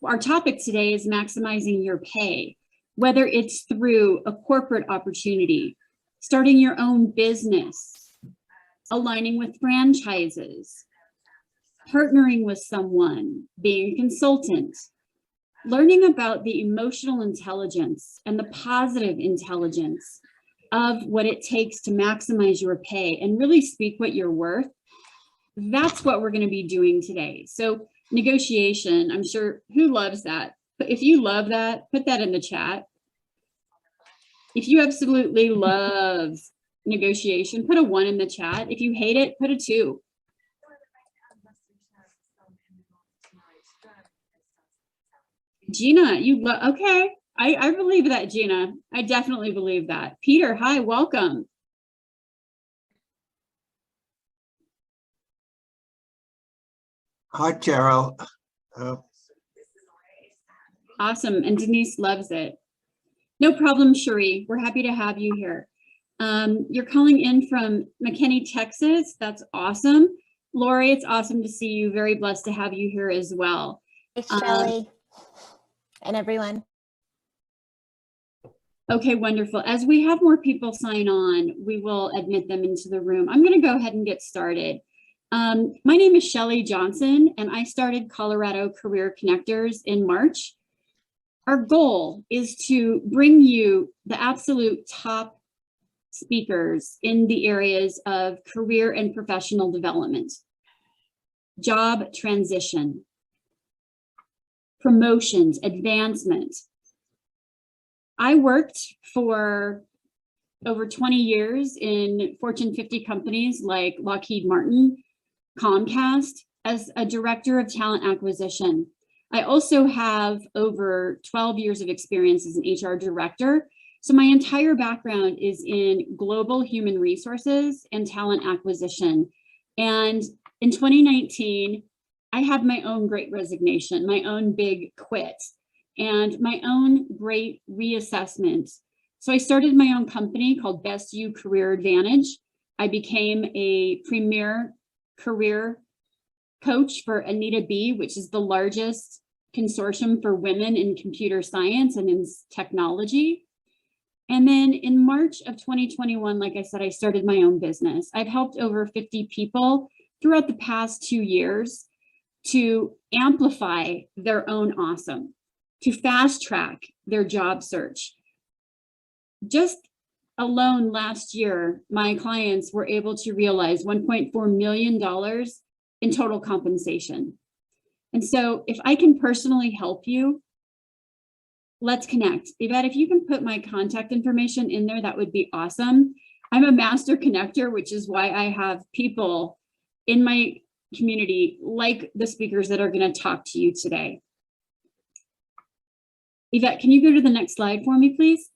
our topic today is maximizing your pay, whether it's through a corporate opportunity, starting your own business, aligning with franchises, partnering with someone, being a consultant, learning about the emotional intelligence and the positive intelligence of what it takes to maximize your pay and really speak what you're worth. That's what we're going to be doing today. So negotiation, I'm sure, who loves that? But if you love that, put that in the chat. If you absolutely love negotiation, put a 1 in the chat. If you hate it, put a 2. Gina, okay. I believe that, Gina. I definitely believe that. Peter, hi, welcome. Hi, Carol. Awesome, and Denise loves it. No problem, Cherie. We're happy to have you here. You're calling in from McKinney, Texas. That's awesome. Lori, it's awesome to see you. Very blessed to have you here as well. Hey, Shelley, and everyone. Okay, wonderful. As we have more people sign on, we will admit them into the room. I'm going to go ahead and get started. My name is Shelley Johnson, and I started Colorado Career Connectors in March. Our goal is to bring you the absolute top speakers in the areas of career and professional development, job transition, promotions, advancement. I worked for over 20 years in Fortune 50 companies like Lockheed Martin, Comcast, as a director of talent acquisition. I also have over 12 years of experience as an HR director. So my entire background is in global human resources and talent acquisition. And in 2019, I had my own great resignation, my own big quit, and my own great reassessment. So I started my own company called Best You Career Advantage. I became a premier career coach for Anita B, which is the largest consortium for women in computer science and in technology. And then in March of 2021, like I said, I started my own business. I've helped over 50 people throughout the past 2 years to amplify their own awesome, to fast track their job search. Just alone last year, my clients were able to realize $1.4 million in total compensation. And so if I can personally help you, let's connect. Yvette, if you can put my contact information in there, that would be awesome. I'm a master connector, which is why I have people in my community like the speakers that are going to talk to you today. Yvette, can you go to the next slide for me, please?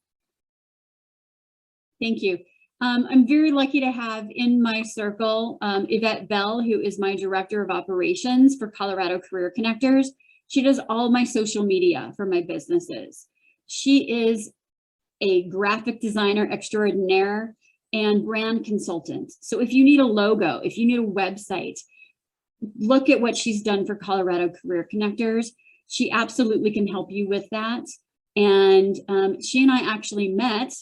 Thank you. I'm very lucky to have in my circle Yvette Bell, who is my director of operations for Colorado Career Connectors. She does all my social media for my businesses. She is a graphic designer extraordinaire and brand consultant. So if you need a logo, if you need a website, look at what she's done for Colorado Career Connectors. She absolutely can help you with that. And she and I actually met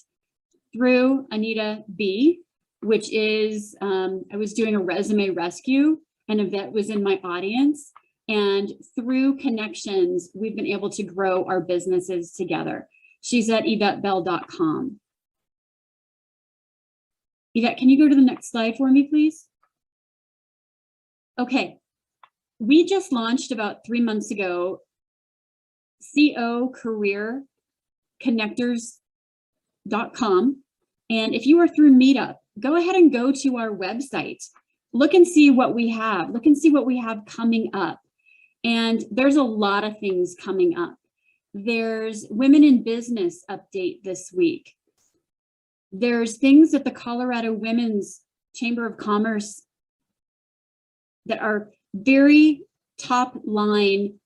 through Anita B, which is, I was doing a resume rescue and Yvette was in my audience. And through connections, we've been able to grow our businesses together. She's at YvetteBell.com. Yvette, can you go to the next slide for me, please? Okay, we just launched about 3 months ago, CO Career Connectors.com. And if you are through Meetup, go ahead and go to our website. Look and see what we have. Look and see what we have coming up. And there's a lot of things coming up. There's Women in Business update this week. There's things at the Colorado Women's Chamber of Commerce that are very top line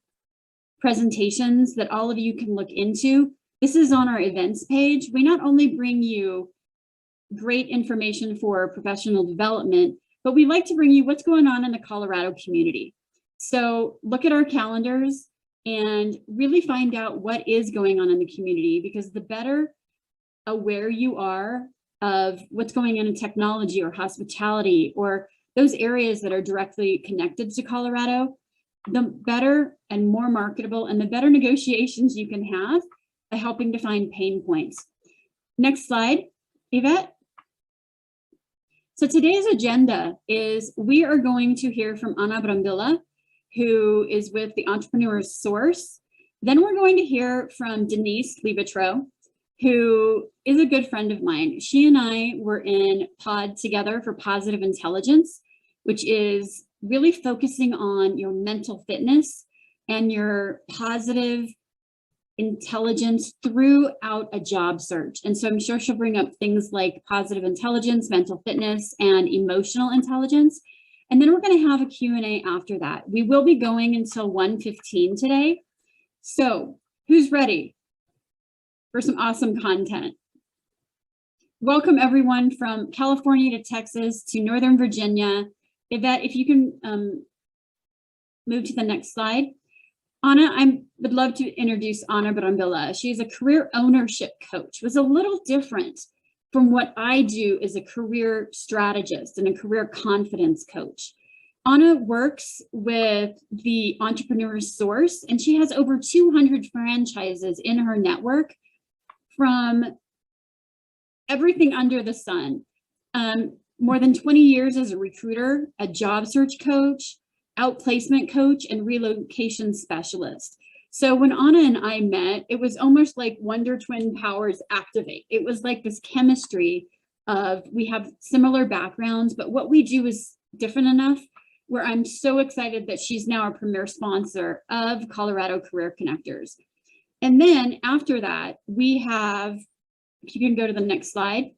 presentations that all of you can look into. This is on our events page. We not only bring you great information for professional development, but we like to bring you what's going on in the Colorado community. So look at our calendars. and really find out what is going on in the community, because the better aware you are of what's going on in technology or hospitality or those areas that are directly connected to Colorado, the better and more marketable and the better negotiations you can have by helping to find pain points. Next slide, Yvette. So today's agenda is we are going to hear from Anna Brambilla, who is with the Entrepreneur's Source. Then we're going to hear from Denise Liebetrau, who is a good friend of mine. She and I were in pod together for Positive Intelligence, which is really focusing on your mental fitness and your positive intelligence throughout a job search. And so I'm sure she'll bring up things like positive intelligence, mental fitness, and emotional intelligence. And then we're going to have a Q&A after that. We will be going until 1:15 today. So who's ready for some awesome content? Welcome everyone from California to Texas to Northern Virginia. Yvette, if you can move to the next slide. Anna, I would love to introduce Anna Brambilla. She's a career ownership coach. It was a little different from what I do as a career strategist and a career confidence coach. Anna works with the Entrepreneur's Source, and she has over 200 franchises in her network from everything under the sun. More than 20 years as a recruiter, a job search coach, outplacement coach, and relocation specialist. So when Anna and I met, it was almost like Wonder Twin powers activate. It was like this chemistry of we have similar backgrounds, but what we do is different enough where I'm so excited that she's now a premier sponsor of Colorado Career Connectors. And then after that, we have, if you can go to the next slide,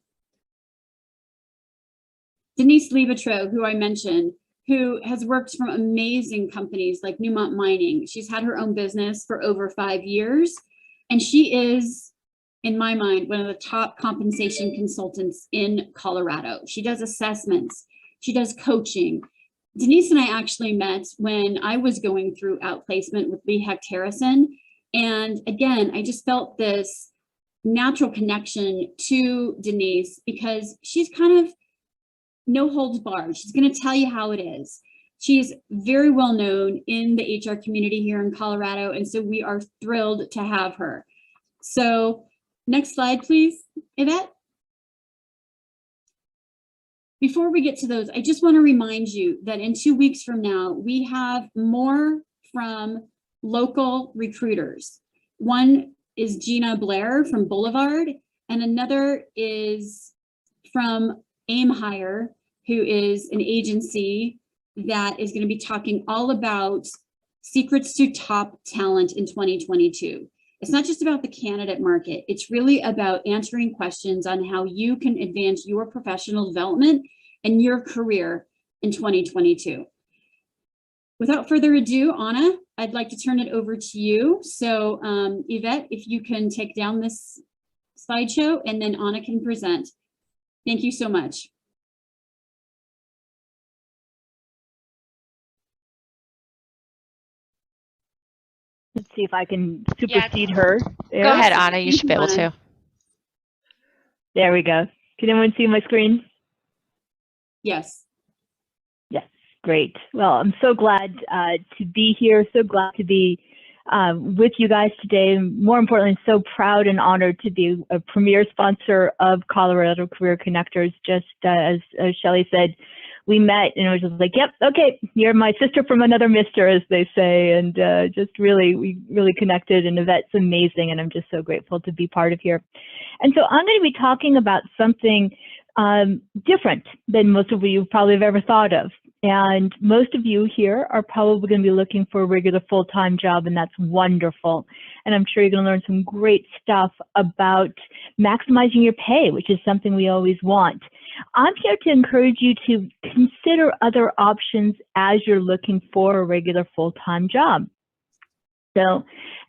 Denise Liebetrau, who I mentioned, who has worked from amazing companies like Newmont Mining. She's had her own business for over 5 years, and she is, in my mind, one of the top compensation consultants in Colorado. She does assessments, she does coaching. Denise and I actually met when I was going through outplacement with Lee Hecht Harrison. And again, I just felt this natural connection to Denise because she's kind of no holds barred. She's going to tell you how it is. She's very well known in the HR community here in Colorado, and so we are thrilled to have her. So next slide, please, Yvette. Before we get to those, I just want to remind you that in 2 weeks from now, we have more from local recruiters. One is Gina Blair from Boulevard, and another is from Aim Hire, who is an agency that is going to be talking all about secrets to top talent in 2022. It's not just about the candidate market. It's really about answering questions on how you can advance your professional development and your career in 2022. Without further ado, Anna, I'd like to turn it over to you. So Yvette, if you can take down this slideshow and then Anna can present. Thank you so much. Let's see if I can supersede her. There. Go ahead, Anna. You should be able to. There we go. Can anyone see my screen? Yes. Yes, great. Well, I'm so glad to be here. So glad to be with you guys today. More importantly, so proud and honored to be a premier sponsor of Colorado Career Connectors. Just as Shelley said, we met and it was just like, yep, okay, you're my sister from another mister, as they say. And we really connected, and Yvette's amazing. And I'm just so grateful to be part of here. And so I'm going to be talking about something different than most of you probably have ever thought of. And most of you here are probably going to be looking for a regular full-time job, and that's wonderful. And I'm sure you're going to learn some great stuff about maximizing your pay, which is something we always want. I'm here to encourage you to consider other options as you're looking for a regular full-time job. So,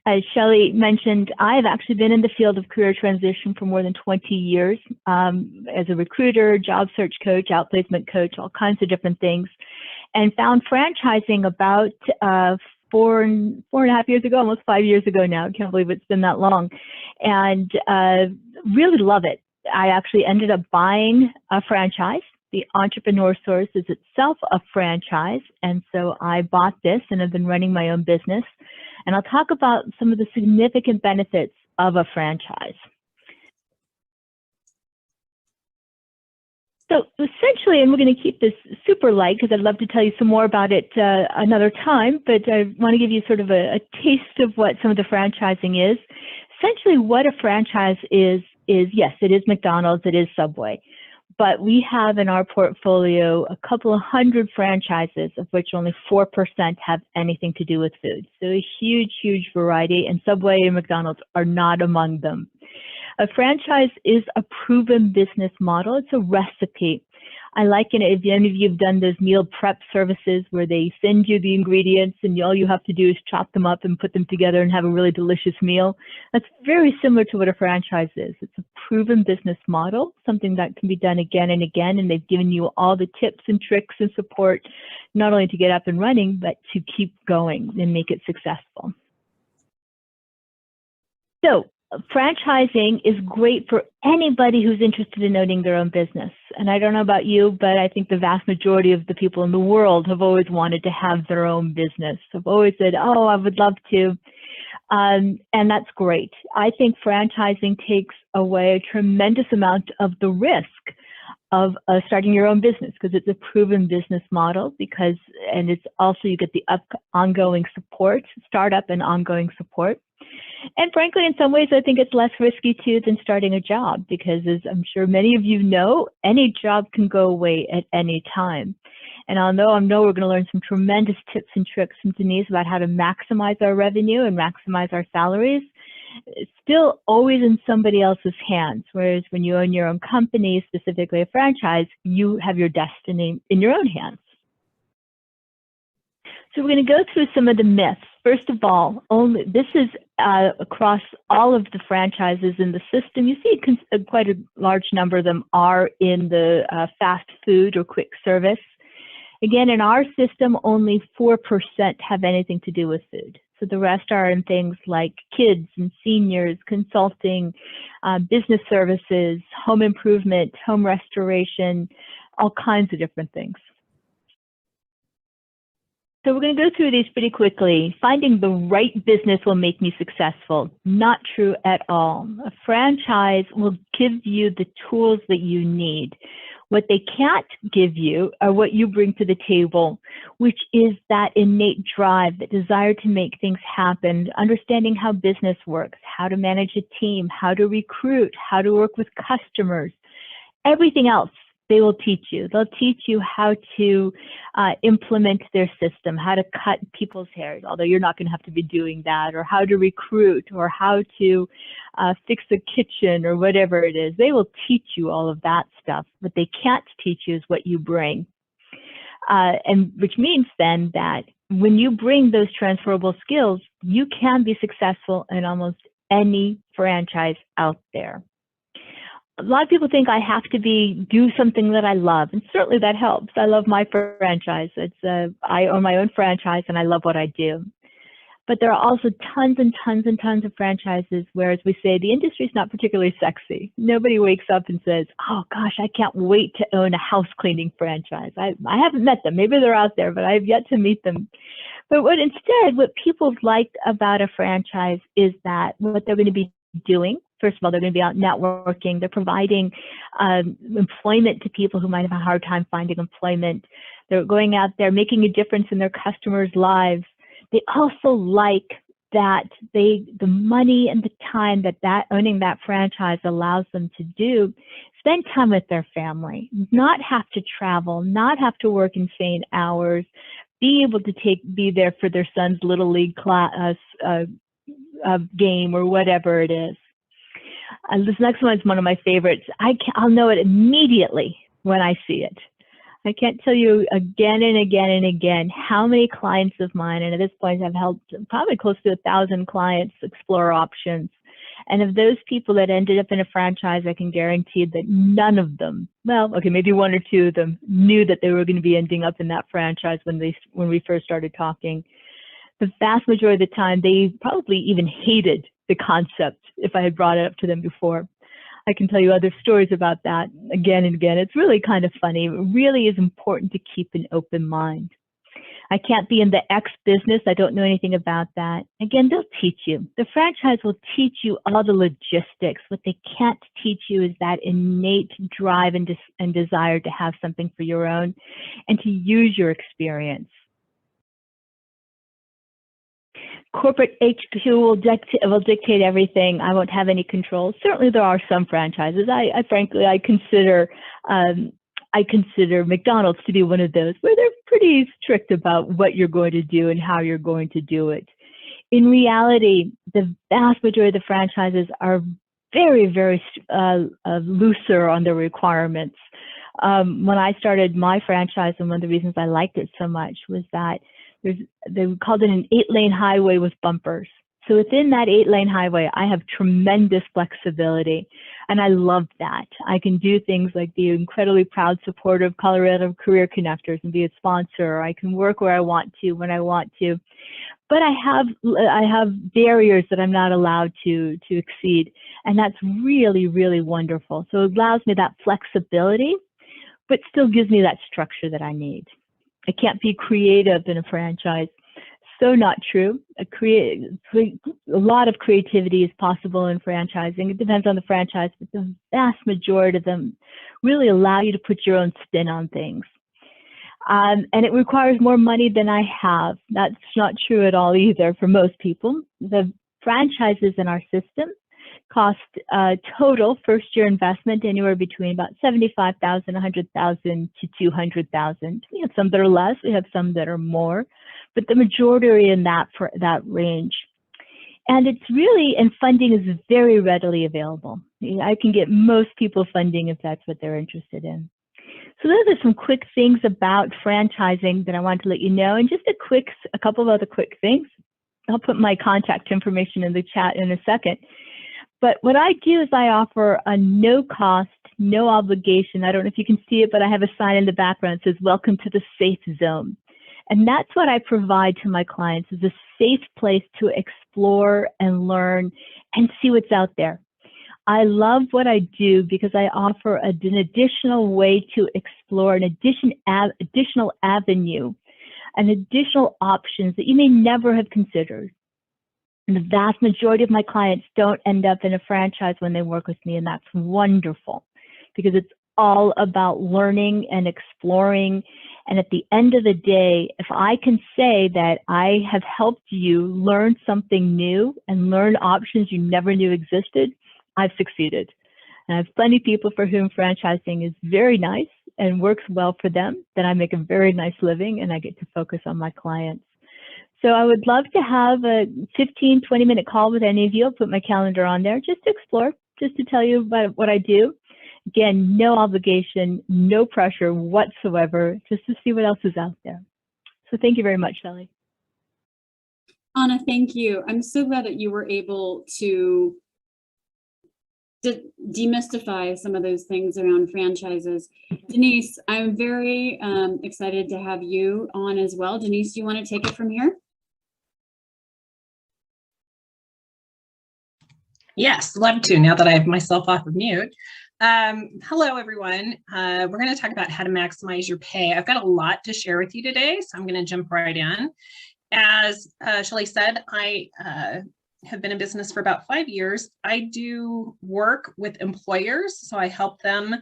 as Shelley mentioned, I've actually been in the field of career transition for more than 20 years as a recruiter, job search coach, outplacement coach, all kinds of different things, and found franchising about 4.5 years ago, almost 5 years ago now. I can't believe it's been that long. And really love it. I actually ended up buying a franchise. The Entrepreneur Source is itself a franchise. And so I bought this and have been running my own business. And I'll talk about some of the significant benefits of a franchise. So essentially, and we're going to keep this super light because I'd love to tell you some more about it another time, but I want to give you sort of a taste of what some of the franchising is. Essentially, what a franchise is yes, it is McDonald's, it is Subway, but we have in our portfolio a couple of hundred franchises, of which only 4% have anything to do with food. So a huge, huge variety, and Subway and McDonald's are not among them. A franchise is a proven business model. It's a recipe. I liken it, if any of you have done those meal prep services where they send you the ingredients and all you have to do is chop them up and put them together and have a really delicious meal. That's very similar to what a franchise is. It's a proven business model, something that can be done again and again, and they've given you all the tips and tricks and support, not only to get up and running, but to keep going and make it successful. So, franchising is great for anybody who's interested in owning their own business. And I don't know about you, but I think the vast majority of the people in the world have always wanted to have their own business. Have always said, oh, I would love to. And that's great. I think franchising takes away a tremendous amount of the risk of starting your own business, because it's a proven business model, and it's also, you get the ongoing support, startup and ongoing support. And frankly, in some ways, I think it's less risky too than starting a job, because as I'm sure many of you know, any job can go away at any time. And I know we're going to learn some tremendous tips and tricks from Denise about how to maximize our revenue and maximize our salaries. It's still always in somebody else's hands. Whereas when you own your own company, specifically a franchise, you have your destiny in your own hands. So we're going to go through some of the myths. First of all, this is across all of the franchises in the system. You see quite a large number of them are in the fast food or quick service. Again, in our system, only 4% have anything to do with food. So the rest are in things like kids and seniors, consulting, business services, home improvement, home restoration, all kinds of different things. So we're going to go through these pretty quickly. Finding the right business will make me successful. Not true at all. A franchise will give you the tools that you need. What they can't give you are what you bring to the table, which is that innate drive, that desire to make things happen, understanding how business works, how to manage a team, how to recruit, how to work with customers. Everything else they will teach you. They'll teach you how to implement their system, how to cut people's hair, although you're not going to have to be doing that, or how to recruit, or how to fix a kitchen, or whatever it is. They will teach you all of that stuff. What they can't teach you is what you bring. And which means then that when you bring those transferable skills, you can be successful in almost any franchise out there. A lot of people think I have to do something that I love, and certainly that helps. I love my franchise. I own my own franchise, and I love what I do. But there are also tons and tons and tons of franchises where, as we say, the industry is not particularly sexy. Nobody wakes up and says, oh gosh, I can't wait to own a house cleaning franchise. I haven't met them. Maybe they're out there, but I've yet to meet them. But what people like about a franchise is that what they're going to be doing, first of all, they're going to be out networking. They're providing employment to people who might have a hard time finding employment. They're going out there making a difference in their customers' lives. They also like that the money and the time that owning that franchise allows them to do, spend time with their family, not have to travel, not have to work insane hours, be able to be there for their son's little league class game or whatever it is. This next one is one of my favorites. I'll know it immediately when I see it. I can't tell you again and again and again how many clients of mine, and at this point I've helped probably close to 1,000 clients explore options. And of those people that ended up in a franchise, I can guarantee that none of them, well, okay, maybe one or two of them knew that they were going to be ending up in that franchise when we first started talking. the vast majority of the time, they probably even hated the concept if I had brought it up to them before. I can tell you other stories about that again and again. It's really kind of funny. It really is important to keep an open mind. I can't be in the X business. I don't know anything about that. Again, they'll teach you. The franchise will teach you all the logistics. What they can't teach you is that innate drive and desire to have something for your own and to use your experience. Corporate HQ will dictate everything. I won't have any control. Certainly, there are some franchises. Frankly, I consider McDonald's to be one of those where they're pretty strict about what you're going to do and how you're going to do it. In reality, the vast majority of the franchises are very, very looser on their requirements. When I started my franchise, and one of the reasons I liked it so much was that they called it an 8-lane highway with bumpers. So within that 8-lane highway, I have tremendous flexibility, and I love that. I can do things like be incredibly proud supporter of Colorado Career Connectors and be a sponsor. I can work where I want to, when I want to, but I have barriers that I'm not allowed to exceed, and that's really, really wonderful. So it allows me that flexibility, but still gives me that structure that I need. I can't be creative in a franchise. So not true. A lot of creativity is possible in franchising. It depends on the franchise, but the vast majority of them really allow you to put your own spin on things. And it requires more money than I have. That's not true at all either for most people. The franchises in our system cost total first-year investment anywhere between about $75,000, $100,000 to $200,000. We have some that are less. We have some that are more, but the majority are in that range. And it's really, and funding is very readily available. I can get most people funding if that's what they're interested in. So those are some quick things about franchising that I wanted to let you know, and just a couple of other quick things. I'll put my contact information in the chat in a second. But what I do is I offer a no cost, no obligation. I don't know if you can see it, but I have a sign in the background that says, "Welcome to the safe zone." And that's what I provide to my clients, is a safe place to explore and learn and see what's out there. I love what I do because I offer an additional way to explore, an additional avenue, and additional options that you may never have considered. And the vast majority of my clients don't end up in a franchise when they work with me, and that's wonderful because it's all about learning and exploring. And at the end of the day, if I can say that I have helped you learn something new and learn options you never knew existed, I've succeeded. And I have plenty of people for whom franchising is very nice and works well for them, then I make a very nice living and I get to focus on my clients. So I would love to have a 15, 20-minute call with any of you. I'll put my calendar on there just to explore, just to tell you about what I do. Again, no obligation, no pressure whatsoever, just to see what else is out there. So thank you very much, Shelley. Anna, thank you. I'm so glad that you were able to demystify some of those things around franchises. Denise, I'm very excited to have you on as well. Denise, do you want to take it from here? Yes, love to, now that I have myself off of mute. Hello, everyone. We're going to talk about how to maximize your pay. I've got a lot to share with you today, so I'm going to jump right in. As Shelley said, I have been in business for about 5 years. I do work with employers, so I help them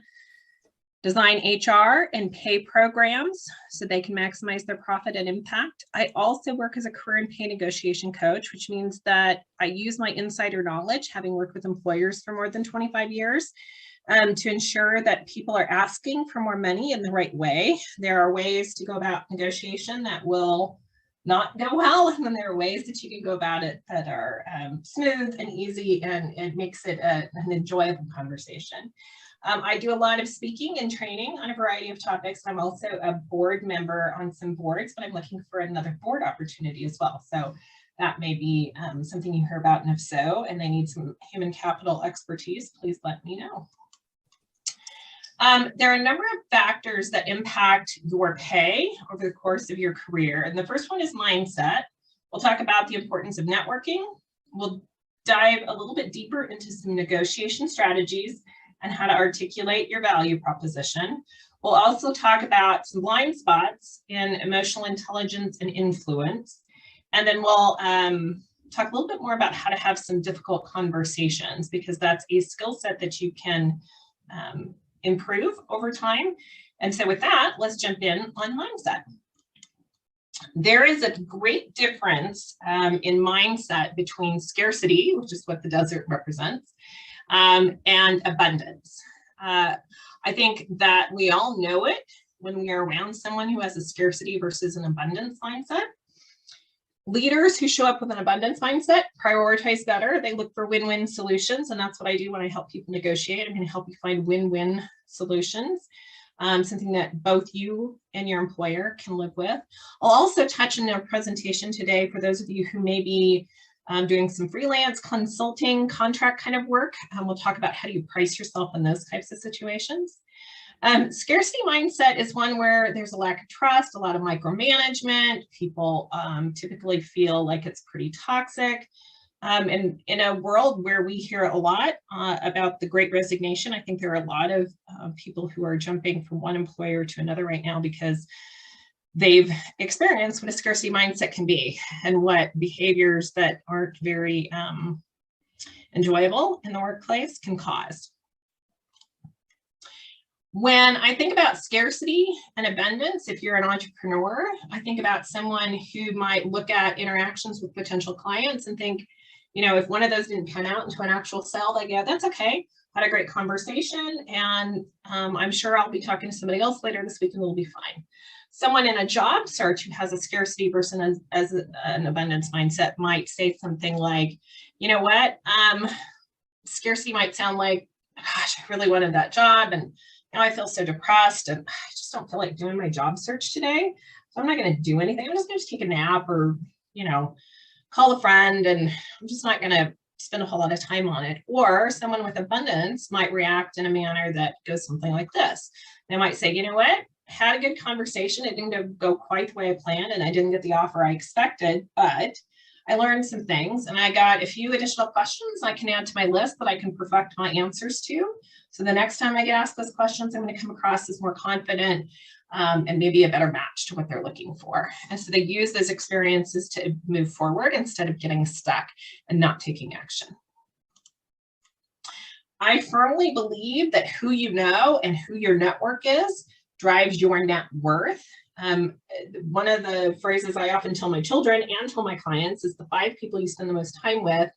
design HR and pay programs so they can maximize their profit and impact. I also work as a career and pay negotiation coach, which means that I use my insider knowledge, having worked with employers for more than 25 years, to ensure that people are asking for more money in the right way. There are ways to go about negotiation that will not go well, and then there are ways that you can go about it that are smooth and easy, and it makes it an enjoyable conversation. I do a lot of speaking and training on a variety of topics. I'm also a board member on some boards, but I'm looking for another board opportunity as well. So that may be something you hear about, and if so, and they need some human capital expertise, please let me know. There are a number of factors that impact your pay over the course of your career. And the first one is mindset. We'll talk about the importance of networking. We'll dive a little bit deeper into some negotiation strategies and how to articulate your value proposition. We'll also talk about some blind spots in emotional intelligence and influence. And then we'll talk a little bit more about how to have some difficult conversations, because that's a skill set that you can improve over time. And so with that, let's jump in on mindset. There is a great difference in mindset between scarcity, which is what the desert represents, and abundance. I think that we all know it when we are around someone who has a scarcity versus an abundance mindset. Leaders who show up with an abundance mindset prioritize better. They look for win-win solutions, and that's what I do when I help people negotiate. I'm going to help you find win-win solutions, something that both you and your employer can live with. I'll also touch in our presentation today for those of you who may be doing some freelance consulting, contract kind of work. We'll talk about how do you price yourself in those types of situations. Scarcity mindset is one where there's a lack of trust, a lot of micromanagement. People typically feel like it's pretty toxic. And in a world where we hear a lot about the Great Resignation, I think there are a lot of people who are jumping from one employer to another right now because they've experienced what a scarcity mindset can be and what behaviors that aren't very enjoyable in the workplace can cause. When I think about scarcity and abundance, if you're an entrepreneur, I think about someone who might look at interactions with potential clients and think, you know, if one of those didn't pan out into an actual sale, they go, that's okay. Had a great conversation, and I'm sure I'll be talking to somebody else later this week and it'll be fine. Someone in a job search who has a scarcity versus an abundance mindset might say something like, you know what, scarcity might sound like, gosh, I really wanted that job, and now I feel so depressed, and I just don't feel like doing my job search today. So I'm not going to do anything. I'm just going to take a nap, or, you know, call a friend, and I'm just not going to spend a whole lot of time on it. Or someone with abundance might react in a manner that goes something like this. They might say, you know what, had a good conversation. It didn't go quite the way I planned, and I didn't get the offer I expected, but I learned some things, and I got a few additional questions I can add to my list that I can perfect my answers to. So the next time I get asked those questions, I'm going to come across as more confident and maybe a better match to what they're looking for. And so they use those experiences to move forward instead of getting stuck and not taking action. I firmly believe that who you know and who your network is drives your net worth. One of the phrases I often tell my children and tell my clients is the 5 people you spend the most time with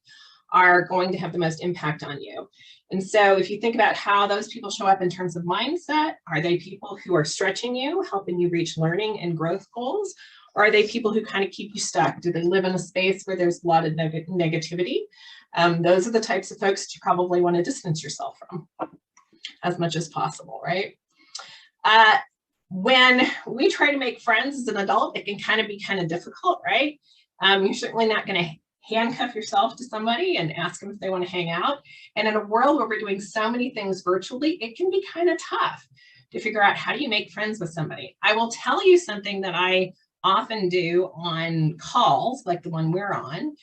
are going to have the most impact on you. And so if you think about how those people show up in terms of mindset, are they people who are stretching you, helping you reach learning and growth goals? Or are they people who kind of keep you stuck? Do they live in a space where there's a lot of negativity? Those are the types of folks that you probably want to distance yourself from as much as possible, right? When we try to make friends as an adult, it can be kind of difficult, right? You're certainly not going to handcuff yourself to somebody and ask them if they want to hang out. And in a world where we're doing so many things virtually, it can be kind of tough to figure out how do you make friends with somebody. I will tell you something that I often do on calls like the one we're on.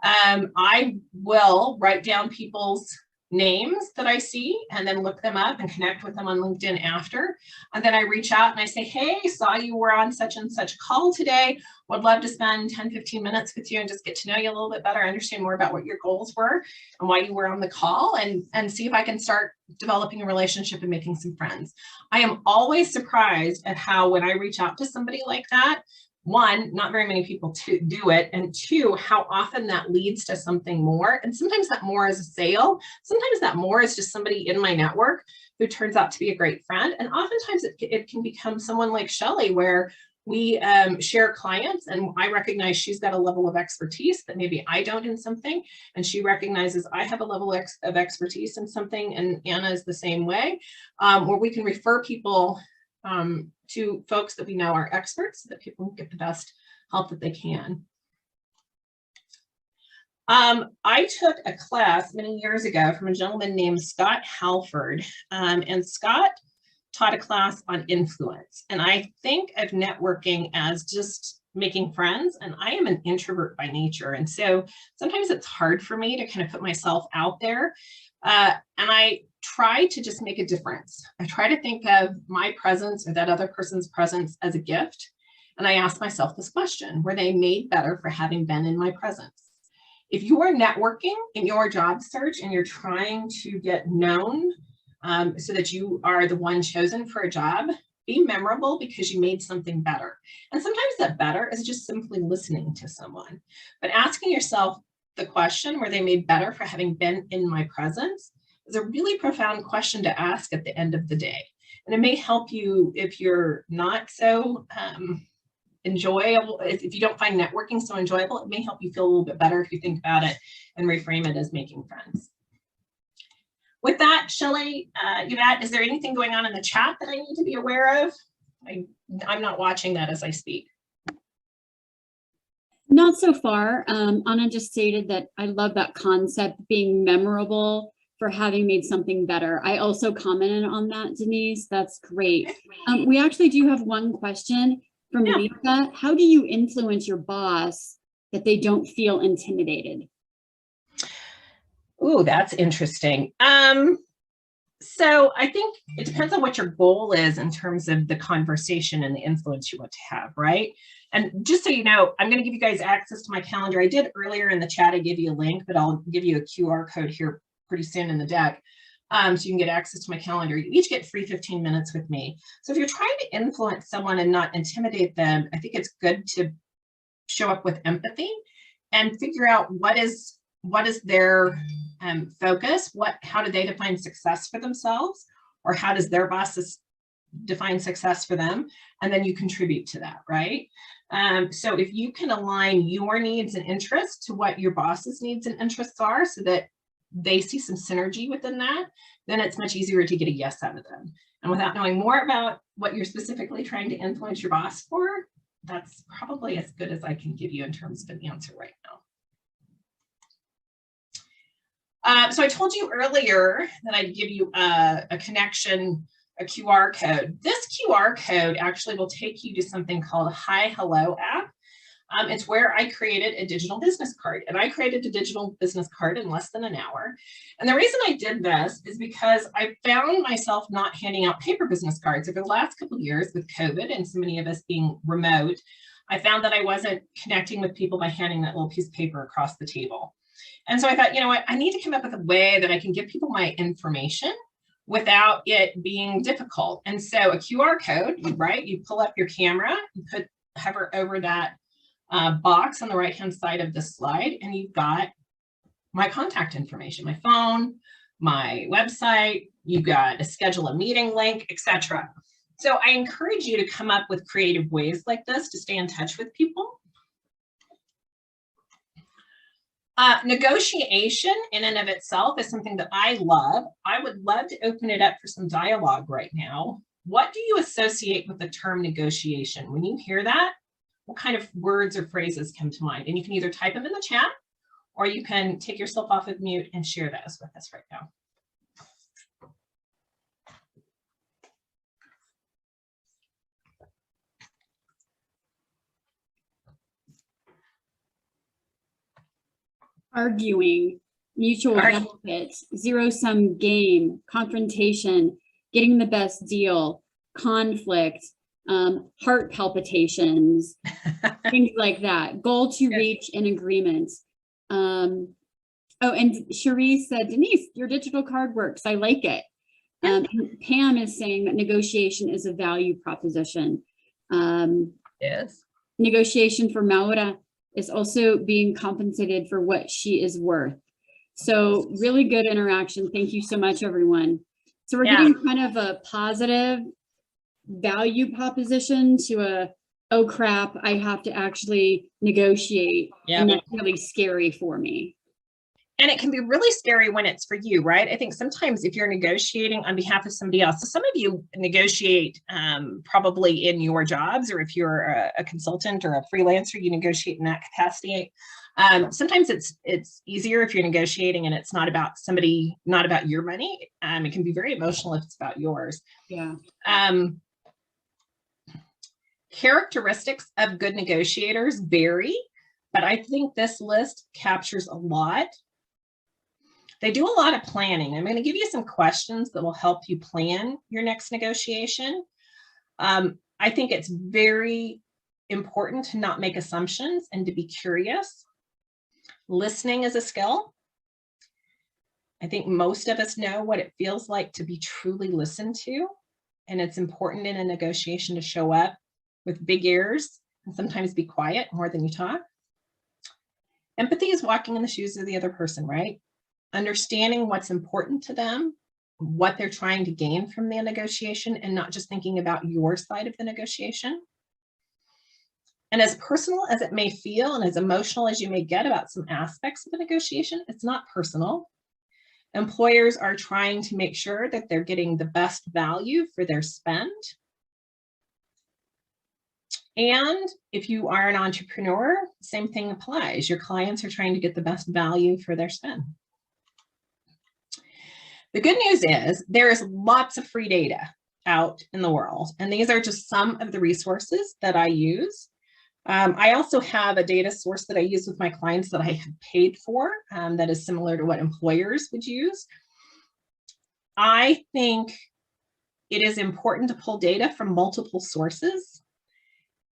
I will write down people's names that I see and then look them up and connect with them on LinkedIn after. And then I reach out and I say, hey, saw you were on such and such call today. Would love to spend 10, 15 minutes with you and just get to know you a little bit better, understand more about what your goals were and why you were on the call, and see if I can start developing a relationship and making some friends. I am always surprised at how when I reach out to somebody like that, 1, not very many people do it, and 2, how often that leads to something more. And sometimes that more is a sale. Sometimes that more is just somebody in my network who turns out to be a great friend. And oftentimes it can become someone like Shelley, where we share clients, and I recognize she's got a level of expertise that maybe I don't in something, and she recognizes I have a level of expertise in something, and Anna is the same way, where we can refer people to folks that we know are experts so that people can get the best help that they can. I took a class many years ago from a gentleman named Scott Halford, and Scott taught a class on influence. And I think of networking as just making friends, and I am an introvert by nature. And so sometimes it's hard for me to kind of put myself out there. And I try to just make a difference. I try to think of my presence or that other person's presence as a gift. And I ask myself this question: were they made better for having been in my presence? If you are networking in your job search and you're trying to get known so that you are the one chosen for a job, be memorable because you made something better. And sometimes that better is just simply listening to someone. But asking yourself the question, were they made better for having been in my presence, is a really profound question to ask at the end of the day. And it may help you if you're not so enjoyable, if you don't find networking so enjoyable, it may help you feel a little bit better if you think about it and reframe it as making friends. With that, Shelley, Yvette, is there anything going on in the chat that I need to be aware of? I'm not watching that as I speak. Not so far. Anna just stated that I love that concept, being memorable for having made something better. I also commented on that, Denise. That's great. We actually do have one question from Lisa. How do you influence your boss that they don't feel intimidated? Ooh, that's interesting. So I think it depends on what your goal is in terms of the conversation and the influence you want to have, right? And just so you know, I'm going to give you guys access to my calendar. I did earlier in the chat, I gave you a link, but I'll give you a QR code here pretty soon in the deck. So you can get access to my calendar. You each get free 15 minutes with me. So if you're trying to influence someone and not intimidate them, I think it's good to show up with empathy and figure out what is their focus, how do they define success for themselves, or how does their boss define success for them, and then you contribute to that, right? So if you can align your needs and interests to what your boss's needs and interests are so that they see some synergy within that, then it's much easier to get a yes out of them. And without knowing more about what you're specifically trying to influence your boss for, that's probably as good as I can give you in terms of an answer right now. So I told you earlier that I'd give you a connection, a QR code. This QR code actually will take you to something called Hi Hello app. It's where I created a digital business card, and I created a digital business card in less than an hour. And the reason I did this is because I found myself not handing out paper business cards over the last couple of years with COVID and so many of us being remote. I found that I wasn't connecting with people by handing that little piece of paper across the table. And so I thought, you know what, I need to come up with a way that I can give people my information without it being difficult. And so a QR code, right? You pull up your camera, you hover over that box on the right-hand side of the slide, and you've got my contact information, my phone, my website, you've got a schedule a meeting link, etc. So I encourage you to come up with creative ways like this to stay in touch with people. Negotiation in and of itself is something that I love. I would love to open it up for some dialogue right now. What do you associate with the term negotiation? When you hear that, what kind of words or phrases come to mind? And you can either type them in the chat, or you can take yourself off of mute and share those with us right now. Arguing, mutual benefits, zero-sum game, confrontation, getting the best deal, conflict, heart palpitations, things like that. Goal to reach an agreement. Oh, and Cherise said, Denise, your digital card works. I like it. And Pam is saying that negotiation is a value proposition. Yes. Negotiation for Maura is also being compensated for what she is worth. So really good interaction. Thank you so much, everyone. So we're getting kind of a positive value proposition to a, oh crap, I have to actually negotiate. And that's really scary for me. And it can be really scary when it's for you, right? I think sometimes if you're negotiating on behalf of somebody else, so some of you negotiate probably in your jobs, or if you're a consultant or a freelancer, you negotiate in that capacity. Sometimes it's easier if you're negotiating and it's not about somebody, not about your money. It can be very emotional if it's about yours. Yeah. Characteristics of good negotiators vary, but I think this list captures a lot. They do a lot of planning. I'm going to give you some questions that will help you plan your next negotiation. I think it's very important to not make assumptions and to be curious. Listening is a skill. I think most of us know what it feels like to be truly listened to, and it's important in a negotiation to show up with big ears and sometimes be quiet more than you talk. Empathy is walking in the shoes of the other person, right? Understanding what's important to them, what they're trying to gain from the negotiation, and not just thinking about your side of the negotiation. And as personal as it may feel and as emotional as you may get about some aspects of the negotiation, it's not personal. Employers are trying to make sure that they're getting the best value for their spend. And if you are an entrepreneur, same thing applies. Your clients are trying to get the best value for their spend. The good news is there is lots of free data out in the world, and these are just some of the resources that I use. I also have a data source that I use with my clients that I have paid for that is similar to what employers would use. I think it is important to pull data from multiple sources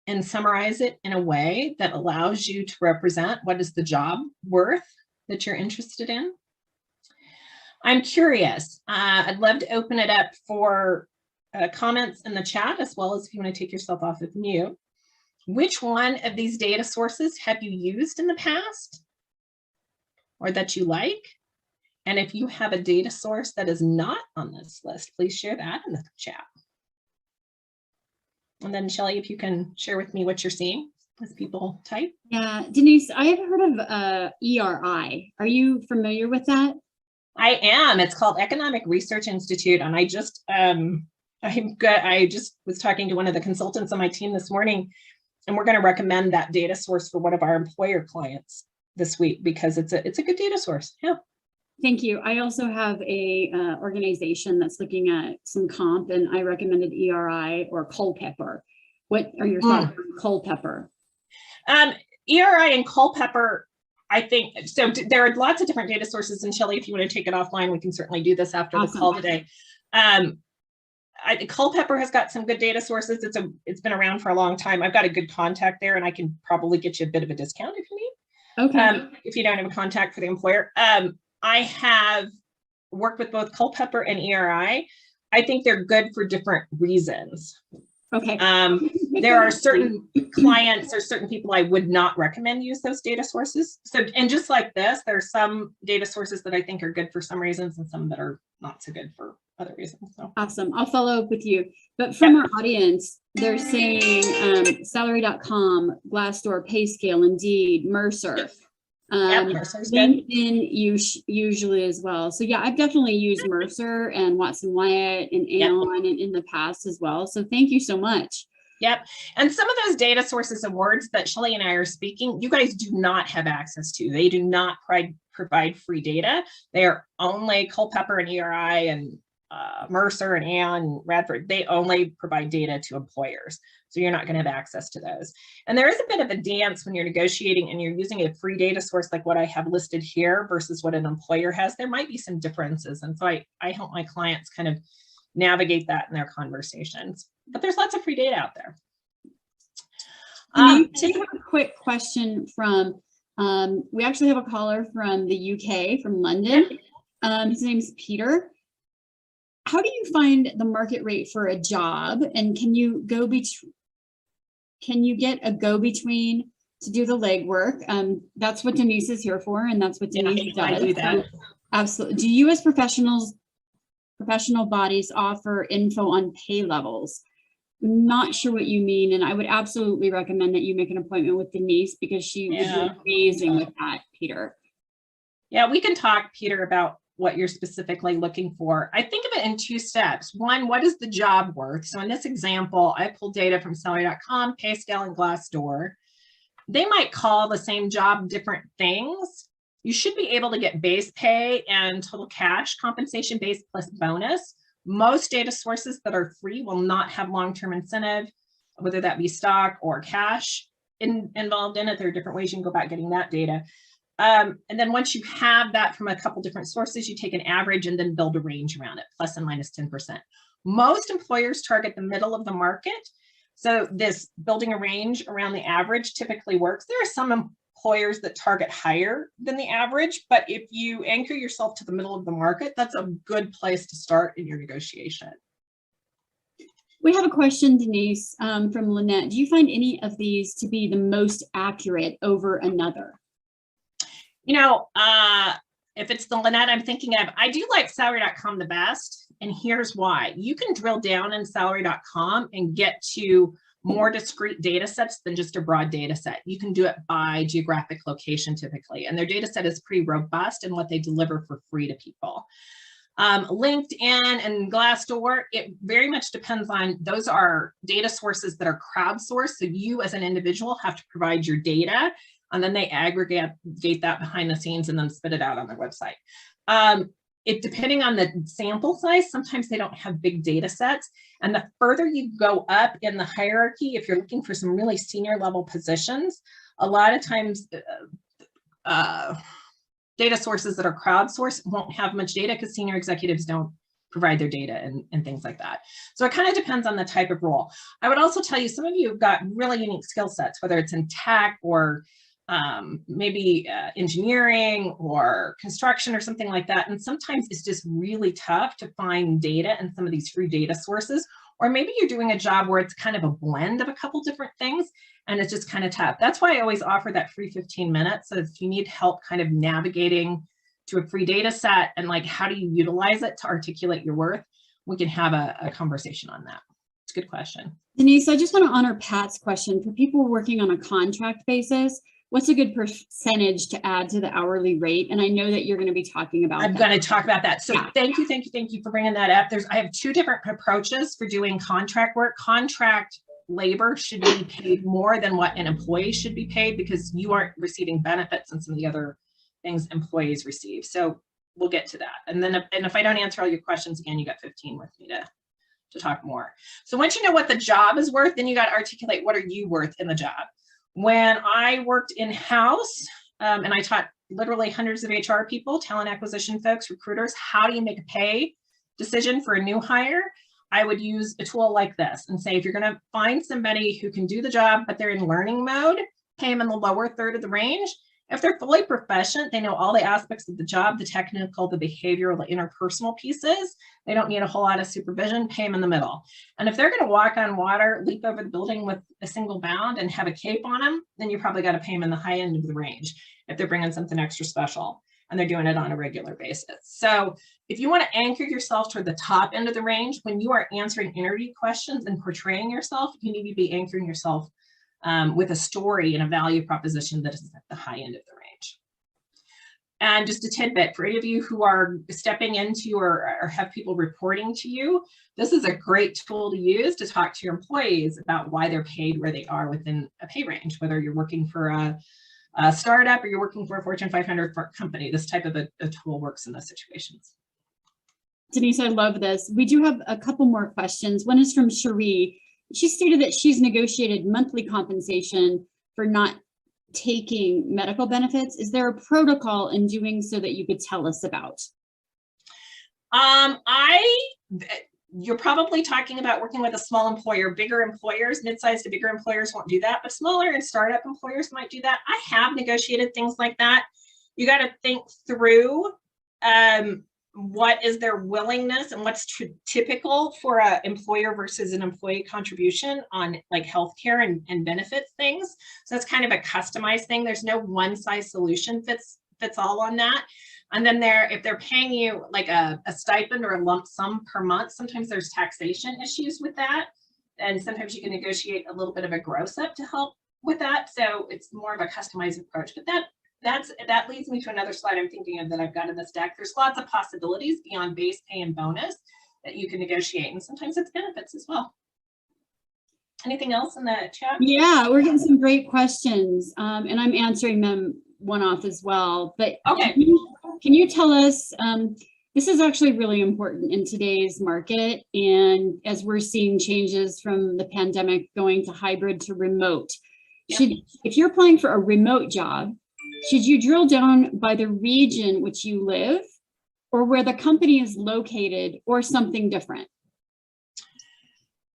and summarize it in a way that allows you to represent what is the job worth that you're interested in. I'm curious. I'd love to open it up for comments in the chat, as well as if you want to take yourself off of mute. Which one of these data sources have you used in the past or that you like? And if you have a data source that is not on this list, please share that in the chat. And then Shelley, if you can share with me what you're seeing as people type. Yeah, Denise, I have heard of ERI. Are you familiar with that? I am. It's called Economic Research Institute, and I just was talking to one of the consultants on my team this morning, and we're going to recommend that data source for one of our employer clients this week because it's a good data source. Yeah. Thank you. I also have a organization that's looking at some comp, and I recommended ERI or Culpeper. What are your thoughts on Culpeper? ERI and Culpeper, I think, so there are lots of different data sources, and Shelley, if you want to take it offline, we can certainly do this after the call today. I think Culpeper has got some good data sources. It's been around for a long time. I've got a good contact there, and I can probably get you a bit of a discount if you need. Okay. If you don't have a contact for the employer. I have worked with both Culpeper and ERI. I think they're good for different reasons. Okay. There are certain clients or certain people I would not recommend use those data sources. So, and just like this, there's some data sources that I think are good for some reasons and some that are not so good for other reasons. So. Awesome. I'll follow up with you. But from our audience, they're saying salary.com, Glassdoor, PayScale, Indeed, Mercer. Mercer's good. LinkedIn usually as well. So yeah, I've definitely used Mercer and Watson Wyatt and Aon in the past as well. So thank you so much. Yep. And some of those data sources and words that Shelley and I are speaking, you guys do not have access to. They do not provide free data. They are only Culpeper and ERI and Mercer and Aon and Radford. They only provide data to employers. So you're not going to have access to those. And there is a bit of a dance when you're negotiating and you're using a free data source like what I have listed here versus what an employer has. There might be some differences. And so I help my clients kind of navigate that in their conversations. But there's lots of free data out there. Take a quick question from, we actually have a caller from the UK, from London. His name's Peter. How do you find the market rate for a job, and can you get a go-between to do the legwork? That's what Denise is here for, and that's what Denise does. I do that. Absolutely. Do you as professional bodies offer info on pay levels? Not sure what you mean, and I would absolutely recommend that you make an appointment with Denise because she would be amazing with that, Peter. Yeah, we can talk, Peter, about what you're specifically looking for. I think of it in two steps. One, what is the job worth? So in this example, I pulled data from salary.com, PayScale, and Glassdoor. They might call the same job different things. You should be able to get base pay and total cash compensation base plus bonus. Most data sources that are free will not have long-term incentive. whether that be stock or cash involved in it. There are different ways you can go about getting that data. And then once you have that from a couple different sources, you take an average and then build a range around it, plus and minus 10%. Most employers target the middle of the market. So this building a range around the average typically works. There are some employers that target higher than the average, but if you anchor yourself to the middle of the market, that's a good place to start in your negotiation. We have a question, Denise, from Lynette. Do you find any of these to be the most accurate over another? You know, if it's the Lynette I'm thinking of, I do like salary.com the best. And here's why. You can drill down in salary.com and get to more discrete data sets than just a broad data set. You can do it by geographic location typically. And their data set is pretty robust in what they deliver for free to people. LinkedIn and Glassdoor, it very much depends on, those are data sources that are crowdsourced. So you as an individual have to provide your data, and then they aggregate that behind the scenes and then spit it out on their website. Depending on the sample size, sometimes they don't have big data sets. And the further you go up in the hierarchy, if you're looking for some really senior level positions, a lot of times data sources that are crowdsourced won't have much data because senior executives don't provide their data and things like that. So it kind of depends on the type of role. I would also tell you, some of you have got really unique skill sets, whether it's in tech or maybe engineering or construction or something like that. And sometimes it's just really tough to find data in some of these free data sources, or maybe you're doing a job where it's kind of a blend of a couple different things and it's just kind of tough. That's why I always offer that free 15 minutes. So if you need help kind of navigating to a free data set and like, how do you utilize it to articulate your worth, we can have a conversation on that. It's a good question. Denise, I just want to honor Pat's question. For people working on a contract basis, what's a good percentage to add to the hourly rate? And I know that you're going to be talking about I'm going to talk about that. So yeah. Thank you for bringing that up. I have two different approaches for doing contract work. Contract labor should be paid more than what an employee should be paid because you aren't receiving benefits and some of the other things employees receive. So we'll get to that. And then if I don't answer all your questions again, you got 15 with me to talk more. So once you know what the job is worth, then you got to articulate what are you worth in the job. When I worked in-house and I taught literally hundreds of HR people, talent acquisition folks, recruiters, how do you make a pay decision for a new hire? I would use a tool like this and say, if you're going to find somebody who can do the job, but they're in learning mode, pay them in the lower third of the range. If they're fully proficient, they know all the aspects of the job, the technical, the behavioral, the interpersonal pieces. They don't need a whole lot of supervision, pay them in the middle. And if they're going to walk on water, leap over the building with a single bound and have a cape on them, then you probably got to pay them in the high end of the range if they're bringing something extra special and they're doing it on a regular basis. So if you want to anchor yourself toward the top end of the range, when you are answering interview questions and portraying yourself, you need to be anchoring yourself with a story and a value proposition that is at the high end of the range. And just a tidbit for any of you who are stepping into or have people reporting to you, this is a great tool to use to talk to your employees about why they're paid where they are within a pay range, whether you're working for a startup or you're working for a Fortune 500 company. This type of a tool works in those situations. Denise, I love this. We do have a couple more questions. One is from Cherie. She stated that she's negotiated monthly compensation for not taking medical benefits. Is there a protocol in doing so that you could tell us about? You're probably talking about working with a small employer. Bigger employers, mid-sized to bigger employers won't do that, but smaller and startup employers might do that. I have negotiated things like that. You got to think through what is their willingness and what's typical for an employer versus an employee contribution on like healthcare and benefits things. So that's kind of a customized thing. There's no one size solution fits all on that. And then if they're paying you like a stipend or a lump sum per month, sometimes there's taxation issues with that. And sometimes you can negotiate a little bit of a gross up to help with that. So it's more of a customized approach, but that leads me to another slide I'm thinking of that I've got in this deck. There's lots of possibilities beyond base pay and bonus that you can negotiate, and sometimes it's benefits as well. Anything else in the chat? Yeah, we're getting some great questions, and I'm answering them one off as well. But okay, can you tell us This is actually really important in today's market. And as we're seeing changes from the pandemic going to hybrid to remote, if you're applying for a remote job, should you drill down by the region which you live or where the company is located or something different?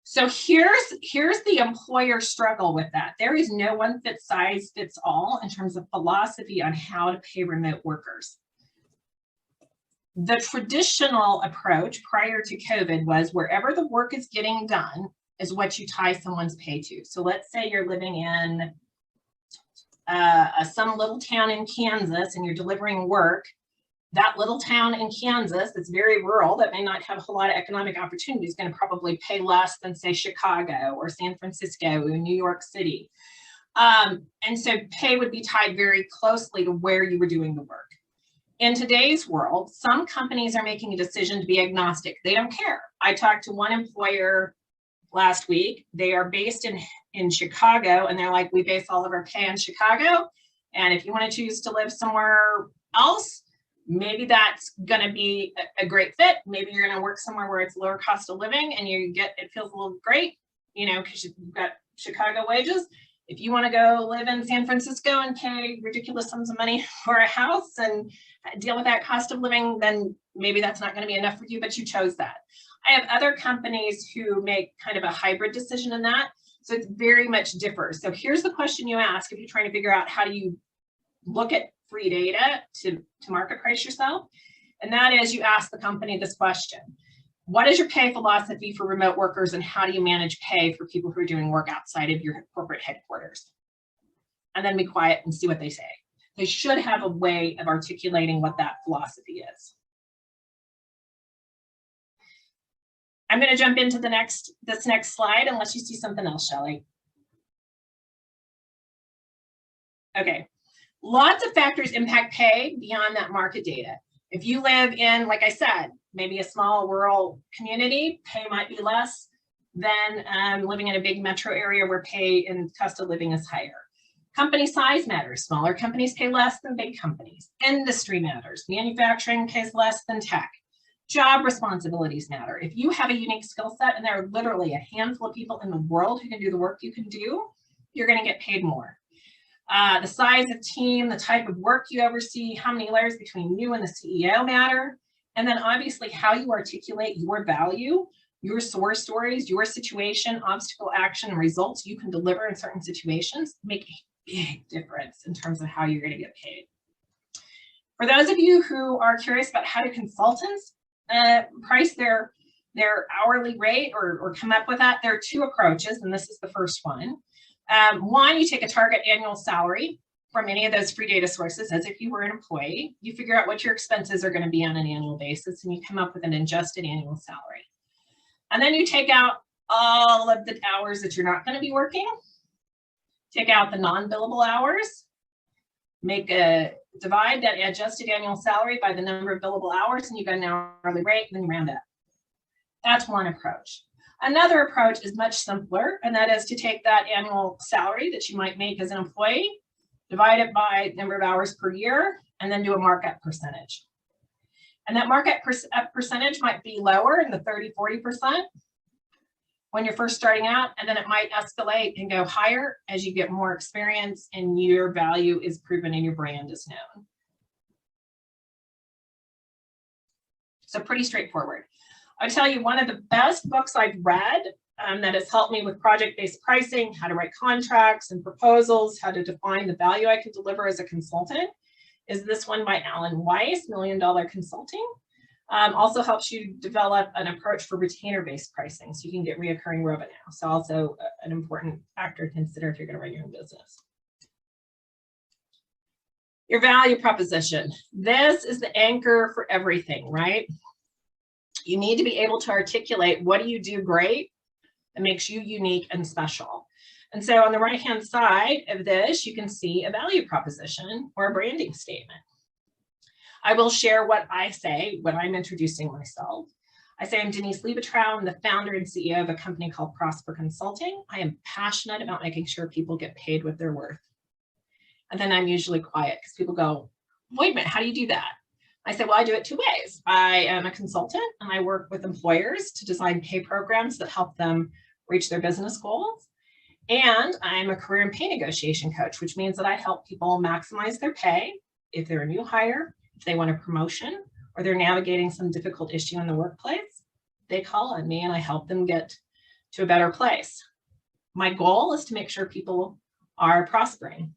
So here's the employer struggle with that. There is no one size fits all in terms of philosophy on how to pay remote workers. The traditional approach prior to COVID was wherever the work is getting done is what you tie someone's pay to. So let's say you're living in some little town in Kansas and you're delivering work. That little town in Kansas that's very rural, that may not have a whole lot of economic opportunity, is going to probably pay less than, say, Chicago or San Francisco or New York City. And so pay would be tied very closely to where you were doing the work. In today's world, some companies are making a decision to be agnostic. They don't care. I talked to one employer last week. They are based in Chicago, and they're like, we base all of our pay in Chicago. And if you want to choose to live somewhere else, maybe that's going to be a great fit. Maybe you're going to work somewhere where it's lower cost of living and it feels a little great, because you've got Chicago wages. If you want to go live in San Francisco and pay ridiculous sums of money for a house and deal with that cost of living, then maybe that's not going to be enough for you, but you chose that. I have other companies who make kind of a hybrid decision in that. So it's very much differs. So here's the question you ask if you're trying to figure out how do you look at free data to market price yourself. And that is, you ask the company this question: what is your pay philosophy for remote workers, and how do you manage pay for people who are doing work outside of your corporate headquarters? And then be quiet and see what they say. They should have a way of articulating what that philosophy is. I'm going to jump into this next slide unless you see something else, Shelley. Okay. Lots of factors impact pay beyond that market data. If you live in, like I said, maybe a small rural community, pay might be less than living in a big metro area where pay and cost of living is higher. Company size matters. Smaller companies pay less than big companies. Industry matters. Manufacturing pays less than tech. Job responsibilities matter. If you have a unique skill set and there are literally a handful of people in the world who can do the work you can do, you're going to get paid more. The size of team, the type of work you oversee, how many layers between you and the CEO matter. And then obviously how you articulate your value, your source stories, your situation, obstacle, action, and results you can deliver in certain situations make a big difference in terms of how you're going to get paid. For those of you who are curious about how do consultants price their hourly rate or come up with that, there are two approaches, and this is the first one. One, you take a target annual salary from any of those free data sources as if you were an employee. You figure out what your expenses are going to be on an annual basis, and you come up with an adjusted annual salary. And then you take out all of the hours that you're not going to be working, take out the non-billable hours, divide that adjusted annual salary by the number of billable hours, and you get an hourly rate, and then you round up. That's one approach. Another approach is much simpler, and that is to take that annual salary that you might make as an employee, divide it by number of hours per year, and then do a markup percentage. And that markup percentage might be lower in the 30–40% when you're first starting out, and then it might escalate and go higher as you get more experience and your value is proven and your brand is known. So pretty straightforward. I'll tell you, one of the best books I've read that has helped me with project-based pricing, how to write contracts and proposals, how to define the value I can deliver as a consultant, is this one by Alan Weiss, $1 Million Consulting. Also helps you develop an approach for retainer-based pricing so you can get reoccurring revenue. So also an important factor to consider if you're going to run your own business. Your value proposition. This is the anchor for everything, right? You need to be able to articulate what do you do great that makes you unique and special. And so on the right-hand side of this, you can see a value proposition or a branding statement. I will share what I say when I'm introducing myself. I say I'm Denise Liebetrau. I'm the founder and CEO of a company called Prosper Consulting. I am passionate about making sure people get paid what they're worth. And then I'm usually quiet because people go, wait a minute, how do you do that? I say, well, I do it two ways. I am a consultant and I work with employers to design pay programs that help them reach their business goals. And I'm a career and pay negotiation coach, which means that I help people maximize their pay if they're a new hire, if they want a promotion, or they're navigating some difficult issue in the workplace. They call on me and I help them get to a better place. My goal is to make sure people are prospering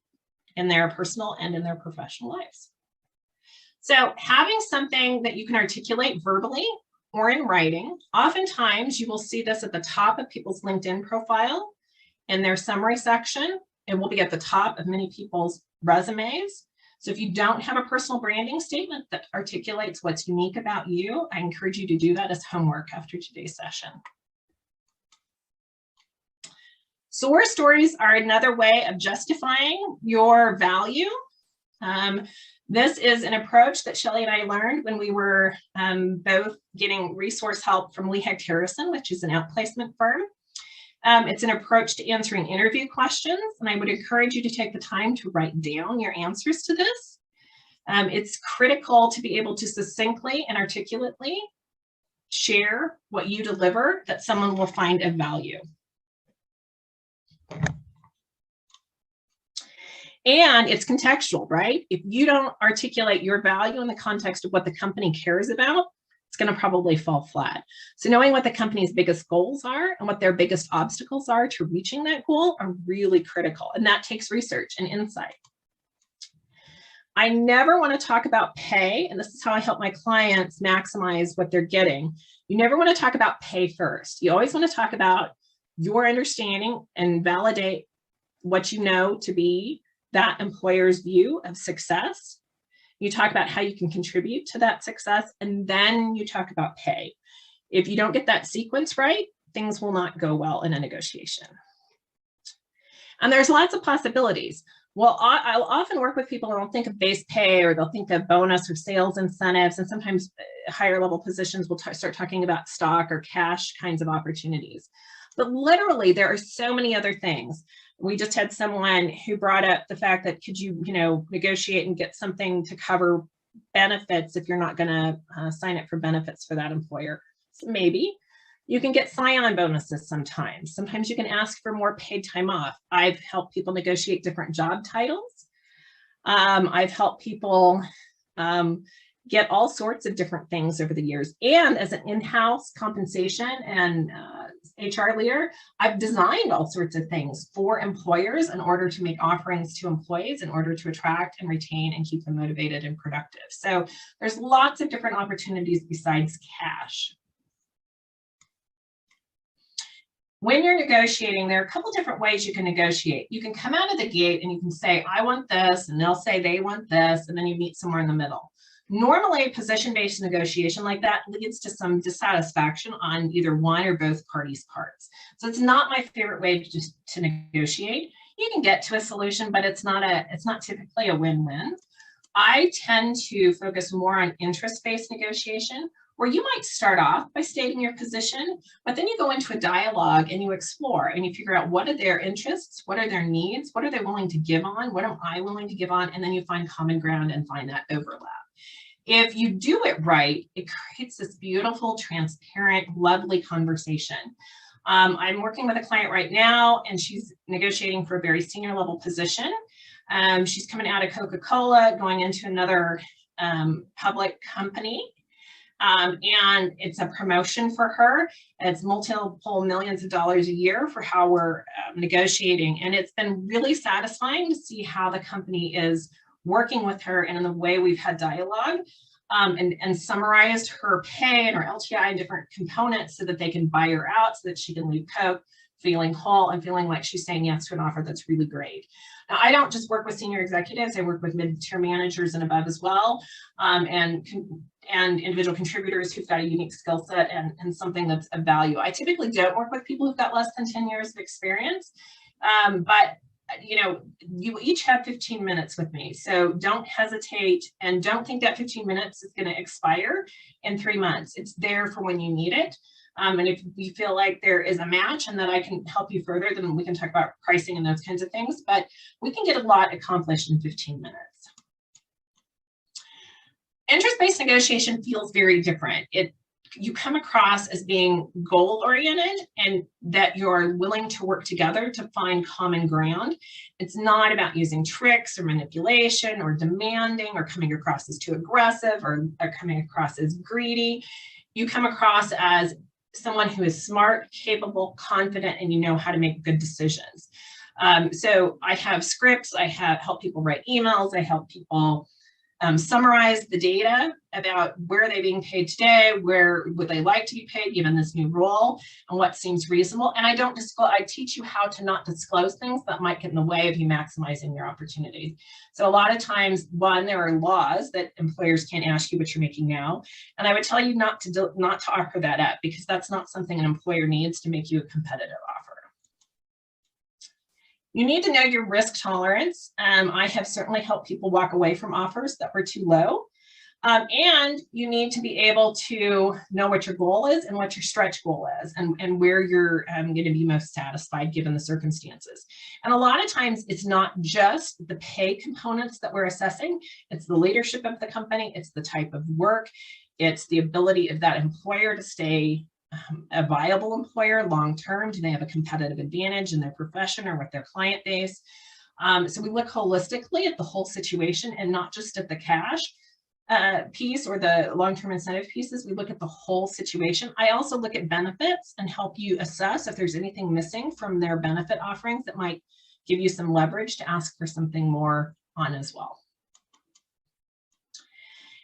in their personal and in their professional lives. So having something that you can articulate verbally or in writing, oftentimes you will see this at the top of people's LinkedIn profile in their summary section. It will be at the top of many people's resumes. So if you don't have a personal branding statement that articulates what's unique about you, I encourage you to do that as homework after today's session. Source stories are another way of justifying your value. This is an approach that Shelley and I learned when we were both getting resource help from Lee Hecht Harrison, which is an outplacement firm. It's an approach to answering interview questions, and I would encourage you to take the time to write down your answers to this. It's critical to be able to succinctly and articulately share what you deliver that someone will find of value. And it's contextual, right? If you don't articulate your value in the context of what the company cares about, it's going to probably fall flat. So knowing what the company's biggest goals are and what their biggest obstacles are to reaching that goal are really critical. And that takes research and insight. I never want to talk about pay, and this is how I help my clients maximize what they're getting. You never want to talk about pay first. You always want to talk about your understanding and validate what you know to be that employer's view of success. You talk about how you can contribute to that success, and then you talk about pay. If you don't get that sequence right, things will not go well in a negotiation. And there's lots of possibilities. Well, I'll often work with people and they'll think of base pay, or they'll think of bonus or sales incentives, and sometimes higher level positions will start talking about stock or cash kinds of opportunities. But literally, there are so many other things. We just had someone who brought up the fact that could you negotiate and get something to cover benefits if you're not going to sign up for benefits for that employer. So maybe you can get sign-on bonuses sometimes. Sometimes you can ask for more paid time off. I've helped people negotiate different job titles. I've helped people get all sorts of different things over the years. And as an in-house compensation and HR leader, I've designed all sorts of things for employers in order to make offerings to employees in order to attract and retain and keep them motivated and productive. So there's lots of different opportunities besides cash. When you're negotiating, there are a couple different ways you can negotiate. You can come out of the gate and you can say, I want this, and they'll say they want this, and then you meet somewhere in the middle. Normally, position-based negotiation like that leads to some dissatisfaction on either one or both parties' parts. So it's not my favorite way to negotiate. You can get to a solution, but it's not typically a win-win. I tend to focus more on interest-based negotiation, where you might start off by stating your position, but then you go into a dialogue and you explore and you figure out what are their interests, what are their needs, what are they willing to give on, what am I willing to give on, and then you find common ground and find that overlap. If you do it right, it creates this beautiful, transparent, lovely conversation. I'm working with a client right now, and she's negotiating for a very senior level position. She's coming out of Coca-Cola, going into another public company. And it's a promotion for her. It's multiple millions of dollars a year for how we're negotiating. And it's been really satisfying to see how the company is working with her and in the way we've had dialogue and summarized her pay and her LTI and different components so that they can buy her out so that she can leave Coke feeling whole and feeling like she's saying yes to an offer that's really great. Now, I don't just work with senior executives, I work with mid-tier managers and above as well, and individual contributors who've got a unique skill set and something that's of value. I typically don't work with people who've got less than 10 years of experience, but you each have 15 minutes with me. So don't hesitate and don't think that 15 minutes is going to expire in 3 months. It's there for when you need it. And if you feel like there is a match and that I can help you further, then we can talk about pricing and those kinds of things, but we can get a lot accomplished in 15 minutes. Interest-based negotiation feels very different. You come across as being goal-oriented and that you're willing to work together to find common ground. It's not about using tricks or manipulation or demanding or coming across as too aggressive or coming across as greedy. You come across as someone who is smart, capable, confident, and you know how to make good decisions. So I have scripts, I help people write emails, I help people summarize the data about where are they being paid today, where would they like to be paid given this new role, and what seems reasonable. And I don't disclose, I teach you how to not disclose things that might get in the way of you maximizing your opportunities. So a lot of times, one, there are laws that employers can't ask you what you're making now. And I would tell you not to offer that up, because that's not something an employer needs to make you a competitive offer. You need to know your risk tolerance. I have certainly helped people walk away from offers that were too low. And you need to be able to know what your goal is and what your stretch goal is, and where you're going to be most satisfied given the circumstances. And a lot of times it's not just the pay components that we're assessing, it's the leadership of the company, it's the type of work, it's the ability of that employer to stay a viable employer long-term. Do they have a competitive advantage in their profession or with their client base? So we look holistically at the whole situation and not just at the cash piece or the long-term incentive pieces. We look at the whole situation. I also look at benefits and help you assess if there's anything missing from their benefit offerings that might give you some leverage to ask for something more on as well.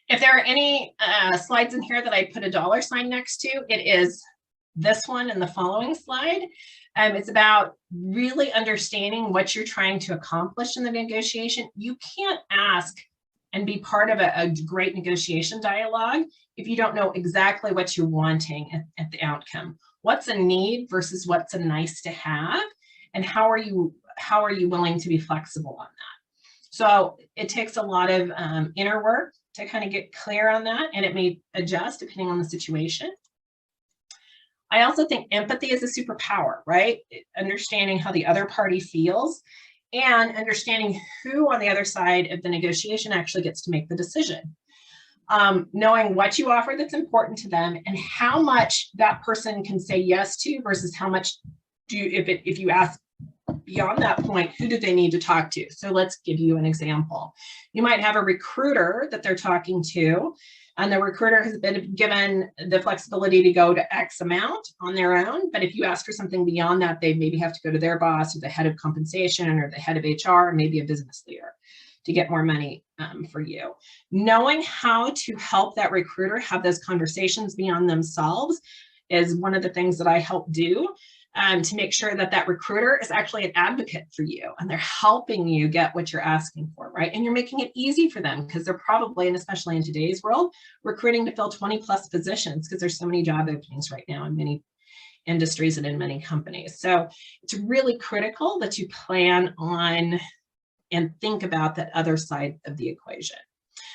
If there are any slides in here that I put a dollar sign next to, it is this one and the following slide. It's about really understanding what you're trying to accomplish in the negotiation. You can't ask and be part of a great negotiation dialogue if you don't know exactly what you're wanting at the outcome. What's a need versus what's a nice to have, and how are you willing to be flexible on that? So it takes a lot of inner work to kind of get clear on that, and it may adjust depending on the situation. I also think empathy is a superpower, right? Understanding how the other party feels and understanding who on the other side of the negotiation actually gets to make the decision. Knowing what you offer that's important to them and how much that person can say yes to versus how much if you ask beyond that point, who do they need to talk to? So let's give you an example. You might have a recruiter that they're talking to, and the recruiter has been given the flexibility to go to X amount on their own. But if you ask for something beyond that, they maybe have to go to their boss or the head of compensation or the head of HR or maybe a business leader to get more money for you. Knowing how to help that recruiter have those conversations beyond themselves is one of the things that I help do. To make sure that that recruiter is actually an advocate for you and they're helping you get what you're asking for, right? And you're making it easy for them because they're probably, and especially in today's world, recruiting to fill 20 plus positions because there's so many job openings right now in many industries and in many companies. So it's really critical that you plan on and think about that other side of the equation.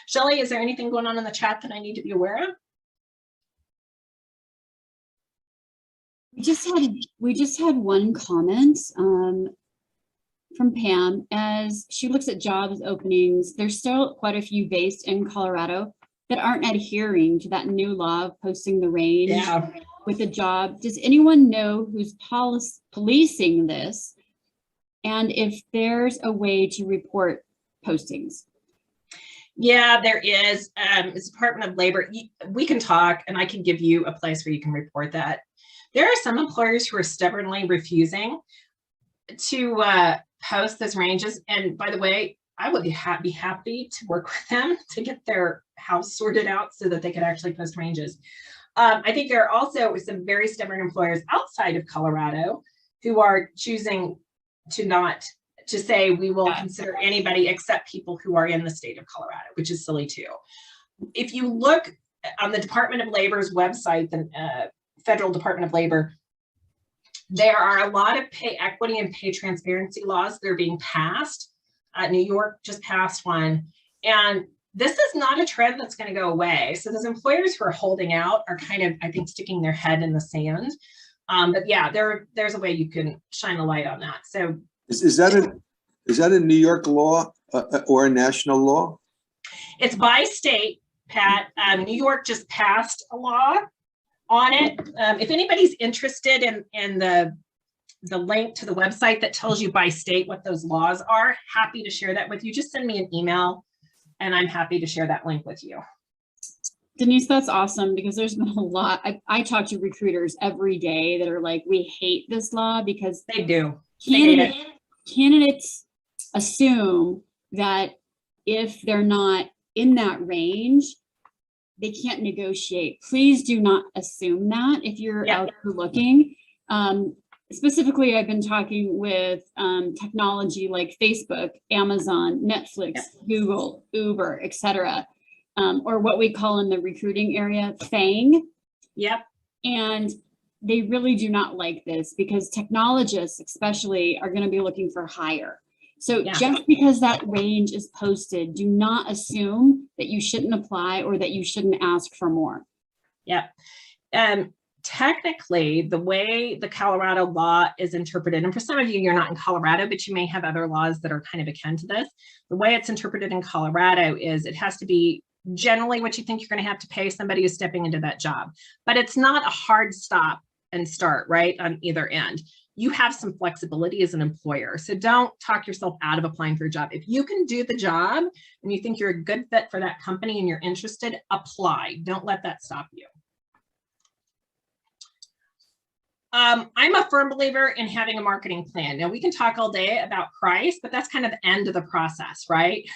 Shelley, is there anything going on in the chat that I need to be aware of? We just had one comment from Pam. As she looks at jobs openings, there's still quite a few based in Colorado that aren't adhering to that new law of posting the range with a job. Does anyone know who's policing this, and if there's a way to report postings? Yeah, there is. It's Department of Labor. We can talk and I can give you a place where you can report that. There are some employers who are stubbornly refusing to post those ranges. And by the way, I would be happy to work with them to get their house sorted out so that they could actually post ranges. I think there are also some very stubborn employers outside of Colorado who are choosing to say we will consider anybody except people who are in the state of Colorado, which is silly too. If you look on the Department of Labor's website, the Federal Department of Labor, there are a lot of pay equity and pay transparency laws that are being passed. New York just passed one. And this is not a trend that's going to go away. So those employers who are holding out are kind of, I think, sticking their head in the sand. But yeah, there's a way you can shine a light on that. So is that a New York law or a national law? It's by state. Pat. New York just passed a law on it. If anybody's interested in the link to the website that tells you by state what those laws are, happy to share that with you. Just send me an email and I'm happy to share that link with you. Denise, that's awesome, because there's been a lot. I talk to recruiters every day that are like, we hate this law because they do. They hate it. Candidates assume that if they're not in that range, they can't negotiate. Please do not assume that if you're out there looking. Specifically, I've been talking with technology like Facebook, Amazon, Netflix, Google, Uber, etc., or what we call in the recruiting area, FANG. Yep. And they really do not like this, because technologists especially are going to be looking for higher. So just because that range is posted, do not assume that you shouldn't apply or that you shouldn't ask for more. Yep. Technically, the way the Colorado law is interpreted, and for some of you, you're not in Colorado, but you may have other laws that are kind of akin to this. The way it's interpreted in Colorado is it has to be generally what you think you're going to have to pay somebody who's stepping into that job. But it's not a hard stop and start, right, on either end. You have some flexibility as an employer. So don't talk yourself out of applying for a job. If you can do the job and you think you're a good fit for that company and you're interested, apply. Don't let that stop you. I'm a firm believer in having a marketing plan. Now, we can talk all day about price, but that's kind of the end of the process, right?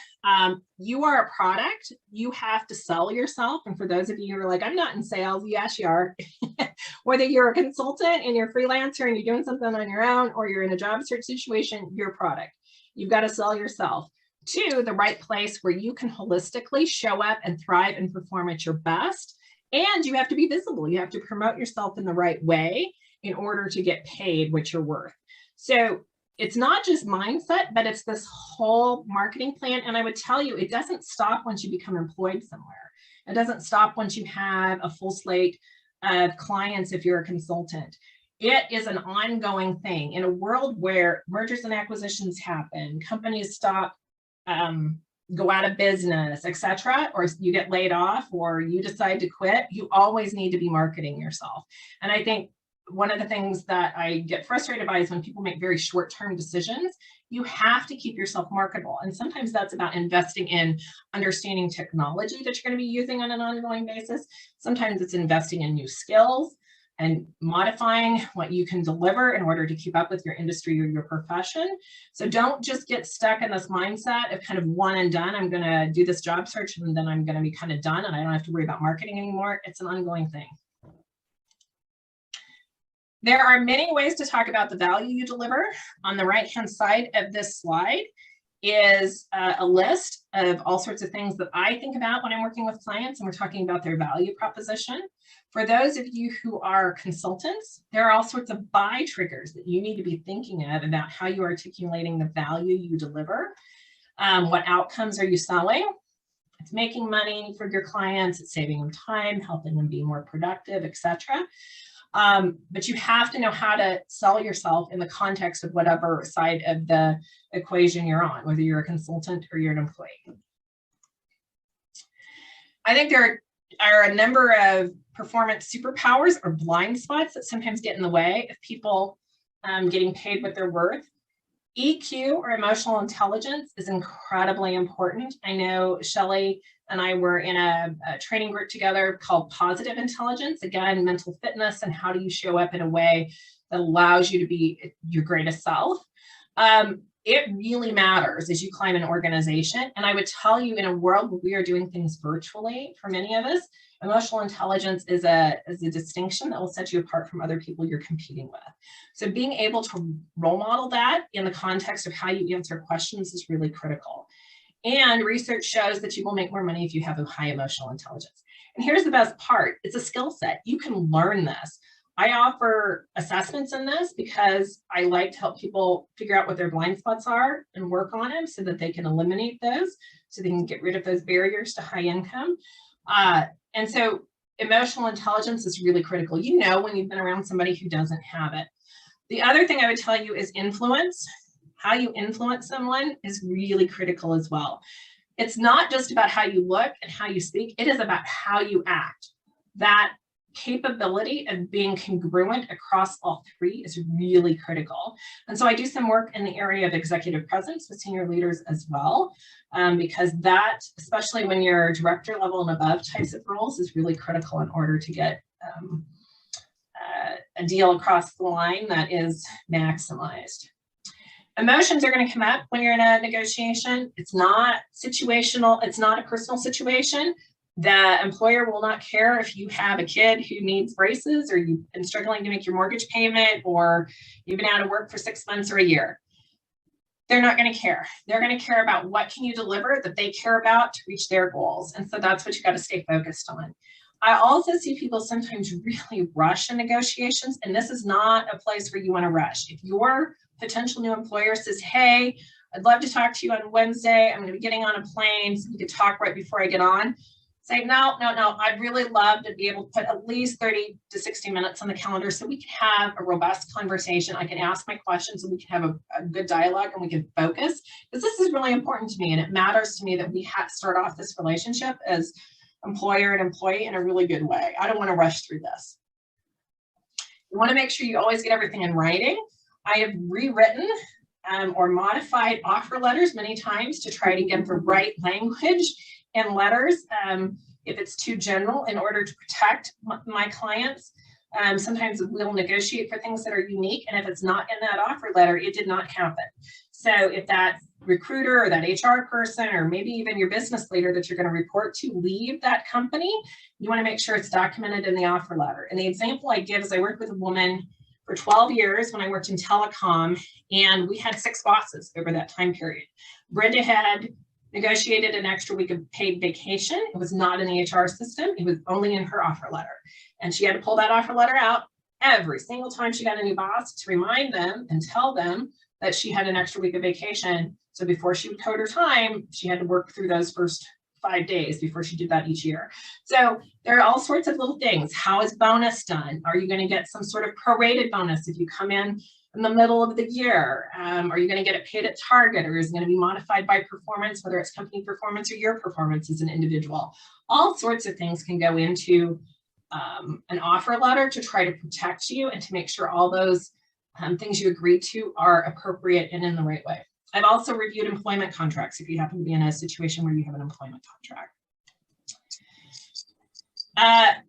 You are a product. You have to sell yourself. And for those of you who are like, I'm not in sales, yes, you are. Whether you're a consultant and you're a freelancer and you're doing something on your own, or you're in a job search situation, you're a product. You've got to sell yourself to the right place where you can holistically show up and thrive and perform at your best. And you have to be visible. You have to promote yourself in the right way in order to get paid what you're worth. So it's not just mindset, but it's this whole marketing plan. And I would tell you, it doesn't stop once you become employed somewhere. It doesn't stop once you have a full slate of clients if you're a consultant. It is an ongoing thing. In a world where mergers and acquisitions happen, companies stop, go out of business, etc., or you get laid off, or you decide to quit, you always need to be marketing yourself. And I think one of the things that I get frustrated by is when people make very short-term decisions. You have to keep yourself marketable. And sometimes that's about investing in understanding technology that you're going to be using on an ongoing basis. Sometimes it's investing in new skills and modifying what you can deliver in order to keep up with your industry or your profession. So don't just get stuck in this mindset of kind of one and done. I'm going to do this job search and then I'm going to be kind of done and I don't have to worry about marketing anymore. It's an ongoing thing. There are many ways to talk about the value you deliver. On the right-hand side of this slide is a list of all sorts of things that I think about when I'm working with clients and we're talking about their value proposition. For those of you who are consultants, there are all sorts of buy triggers that you need to be thinking of about how you're articulating the value you deliver. What outcomes are you selling? It's making money for your clients, it's saving them time, helping them be more productive, etc. But you have to know how to sell yourself in the context of whatever side of the equation you're on, whether you're a consultant or you're an employee. I think there are a number of performance superpowers or blind spots that sometimes get in the way of people getting paid what they're worth. EQ, or emotional intelligence, is incredibly important. I know Shelley and I were in a training group together called Positive Intelligence, again, mental fitness and how do you show up in a way that allows you to be your greatest self. It really matters as you climb an organization. And I would tell you, in a world where we are doing things virtually, for many of us, emotional intelligence is a distinction that will set you apart from other people you're competing with. So being able to role model that in the context of how you answer questions is really critical. And research shows that you will make more money if you have a high emotional intelligence. And here's the best part. It's a skill set. You can learn this. I offer assessments in this because I like to help people figure out what their blind spots are and work on them so that they can eliminate those, so they can get rid of those barriers to high income. And so emotional intelligence is really critical. You know when you've been around somebody who doesn't have it. The other thing I would tell you is influence. How you influence someone is really critical as well. It's not just about how you look and how you speak, it is about how you act. That capability of being congruent across all three is really critical. And so I do some work in the area of executive presence with senior leaders as well, because that, especially when you're director level and above types of roles, is really critical in order to get a deal across the line that is maximized. Emotions are going to come up when you're in a negotiation. It's not situational. It's not a personal situation. The employer will not care if you have a kid who needs braces, or you've been struggling to make your mortgage payment, or you've been out of work for 6 months or a year. They're not going to care. They're going to care about what can you deliver that they care about to reach their goals. And so that's what you got to stay focused on. I also see people sometimes really rush in negotiations, and this is not a place where you want to rush. If your potential new employer says, hey, I'd love to talk to you on Wednesday, I'm going to be getting on a plane, so we could talk right before I get on. Say, no, I'd really love to be able to put at least 30 to 60 minutes on the calendar so we can have a robust conversation. I can ask my questions and we can have a good dialogue and we can focus, because this is really important to me, and it matters to me that we start off this relationship as employer and employee in a really good way. I don't want to rush through this. You want to make sure you always get everything in writing. I have rewritten or modified offer letters many times to try to get the right language in letters if it's too general, in order to protect my clients. Sometimes we'll negotiate for things that are unique, and if it's not in that offer letter, it did not happen. So if that recruiter or that HR person, or maybe even your business leader that you're going to report to, leave that company, you want to make sure it's documented in the offer letter. And the example I give is I worked with a woman for 12 years when I worked in telecom, and we had 6 bosses over that time period. Brenda had negotiated an extra week of paid vacation. It was not in the HR system. It was only in her offer letter. And she had to pull that offer letter out every single time she got a new boss to remind them and tell them that she had an extra week of vacation. So before she would code her time, she had to work through those first 5 days before she did that each year. So there are all sorts of little things. How is bonus done? Are you going to get some sort of prorated bonus if you come in the middle of the year? Are you going to get it paid at target, or is it going to be modified by performance, whether it's company performance or your performance as an individual? All sorts of things can go into an offer letter to try to protect you and to make sure all those things you agree to are appropriate and in the right way. I've also reviewed employment contracts if you happen to be in a situation where you have an employment contract.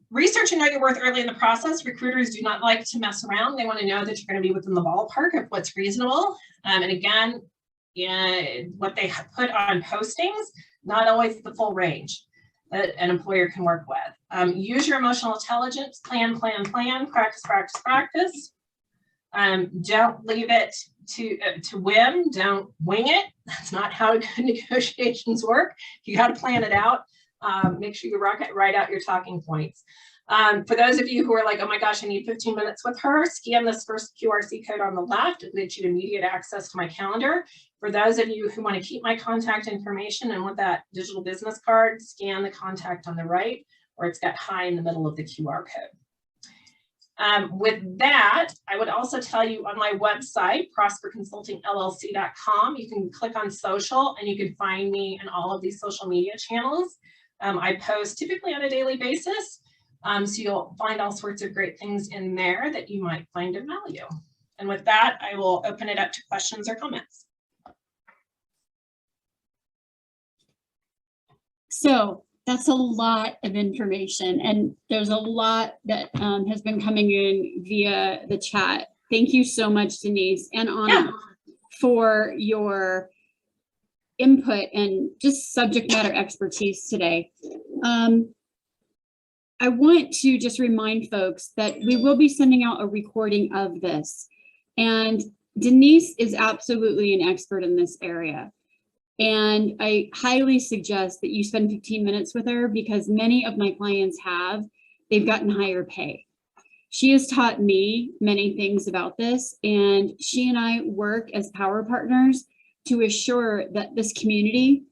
Research and know your worth early in the process. Recruiters do not like to mess around. They want to know that you're going to be within the ballpark of what's reasonable. And again, what they put on postings, not always the full range that an employer can work with. Use your emotional intelligence, plan, practice. Don't leave it to whim. Don't wing it. That's not how good negotiations work. You got to plan it out. Make sure you write out your talking points. For those of you who are like, oh my gosh, I need 15 minutes with her, scan this first QRC code on the left. It gives you immediate access to my calendar. For those of you who want to keep my contact information and want that digital business card, scan the contact on the right, or it's got hi in the middle of the QR code. With that, I would also tell you on my website, prosperconsultingllc.com, you can click on social and you can find me in all of these social media channels. I post typically on a daily basis, so you'll find all sorts of great things in there that you might find of value. And with that, I will open it up to questions or comments. So that's a lot of information, and there's a lot that has been coming in via the chat. Thank you so much, Denise and Anna, for your input and just subject matter expertise today. I want to just remind folks that we will be sending out a recording of this, and Denise is absolutely an expert in this area. And I highly suggest that you spend 15 minutes with her, because many of my clients they've gotten higher pay. She has taught me many things about this, and she and I work as power partners to assure that this community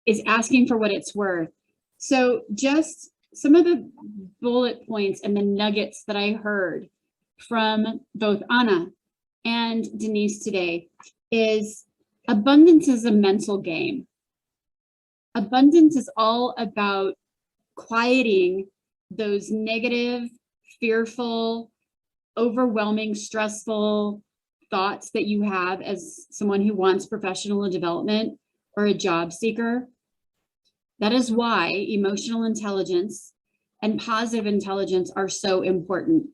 is asking for what it's worth. So just some of the bullet points and the nuggets that I heard from both Anna and Denise today is abundance is a mental game. Abundance is all about quieting those negative, fearful, overwhelming, stressful thoughts that you have as someone who wants professional development or a job seeker. That is why emotional intelligence and positive intelligence are so important.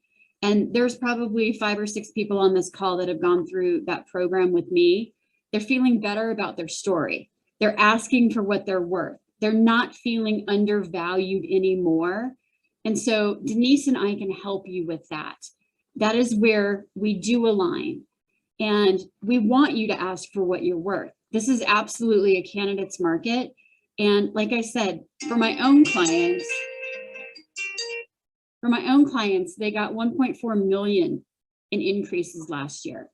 And there's probably 5 or 6 people on this call that have gone through that program with me. They're feeling better about their story. They're asking for what they're worth. They're not feeling undervalued anymore. And so Denise and I can help you with that. That is where we do align. And we want you to ask for what you're worth. This is absolutely a candidate's market. And like I said, for my own clients, they got 1.4 million in increases last year.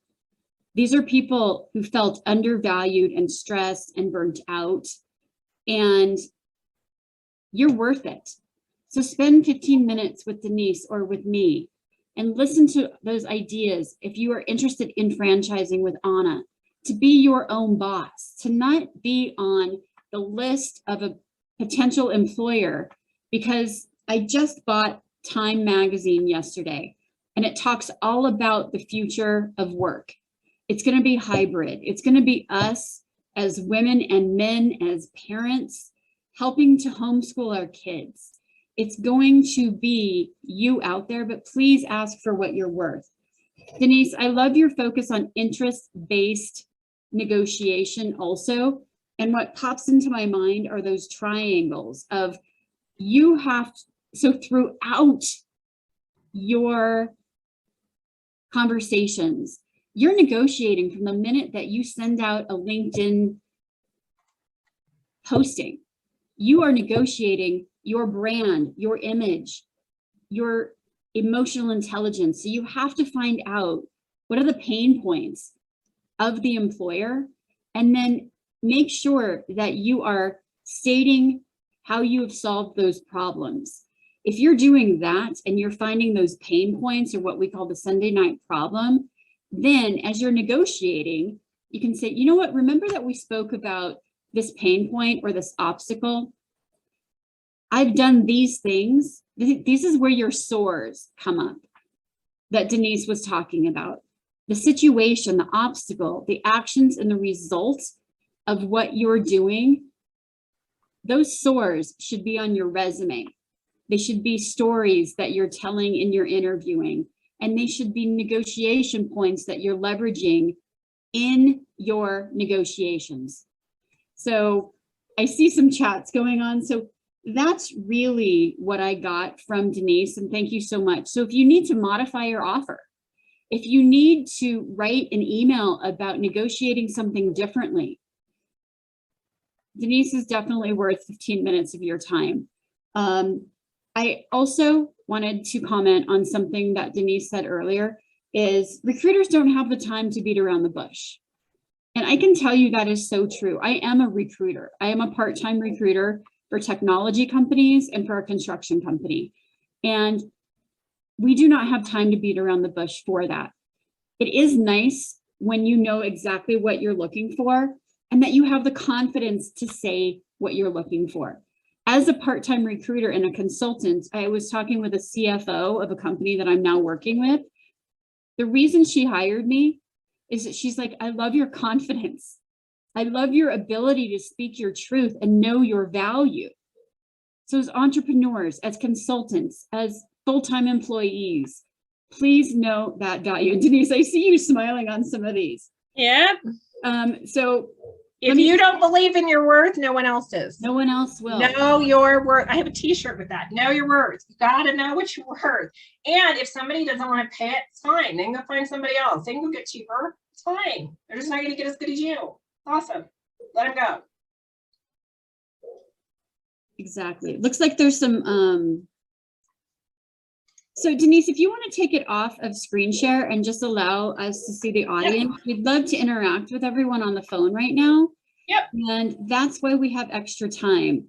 These are people who felt undervalued and stressed and burnt out, and you're worth it. So spend 15 minutes with Denise or with me and listen to those ideas. If you are interested in franchising with Anna, to be your own boss, to not be on the list of a potential employer, because I just bought Time magazine yesterday, and it talks all about the future of work. It's going to be hybrid. It's going to be us as women and men, as parents, helping to homeschool our kids. It's going to be you out there, but please ask for what you're worth. Denise, I love your focus on interest-based negotiation also. And what pops into my mind are those triangles of you have to, so throughout your conversations, you're negotiating from the minute that you send out a LinkedIn posting. You are negotiating your brand, your image, your emotional intelligence. So you have to find out what are the pain points of the employer, and then make sure that you are stating how you have solved those problems. If you're doing that and you're finding those pain points, or what we call the Sunday night problem, then as you're negotiating, you can say, you know what, remember that we spoke about this pain point or this obstacle? I've done these things. This is where your sores come up that Denise was talking about. The situation, the obstacle, the actions, and the results of what you're doing, those sores should be on your resume. They should be stories that you're telling in your interviewing, and they should be negotiation points that you're leveraging in your negotiations. So I see some chats going on. So that's really what I got from Denise, and thank you so much. So if you need to modify your offer, if you need to write an email about negotiating something differently, Denise is definitely worth 15 minutes of your time. I also wanted to comment on something that Denise said earlier, is recruiters don't have the time to beat around the bush. And I can tell you that is so true. I am a recruiter. I am a part-time recruiter for technology companies and for a construction company. And we do not have time to beat around the bush for that. It is nice when you know exactly what you're looking for and that you have the confidence to say what you're looking for. As a part-time recruiter and a consultant, I was talking with a CFO of a company that I'm now working with. The reason she hired me is that she's like, I love your confidence. I love your ability to speak your truth and know your value. So as entrepreneurs, as consultants, as full-time employees, please know that value. Denise, I see you smiling on some of these. Yeah. So if you don't believe in your worth, no one else is. No one else will. Know your worth. I have a t-shirt with that. Know your worth. You got to know what you're worth. And if somebody doesn't want to pay it, it's fine. They can go find somebody else. They can go get cheaper. It's fine. They're just not going to get as good as you. Awesome. Let them go. Exactly. Looks like there's some, so Denise, if you want to take it off of screen share and just allow us to see the audience, we'd love to interact with everyone on the phone right now. Yep. And that's why we have extra time.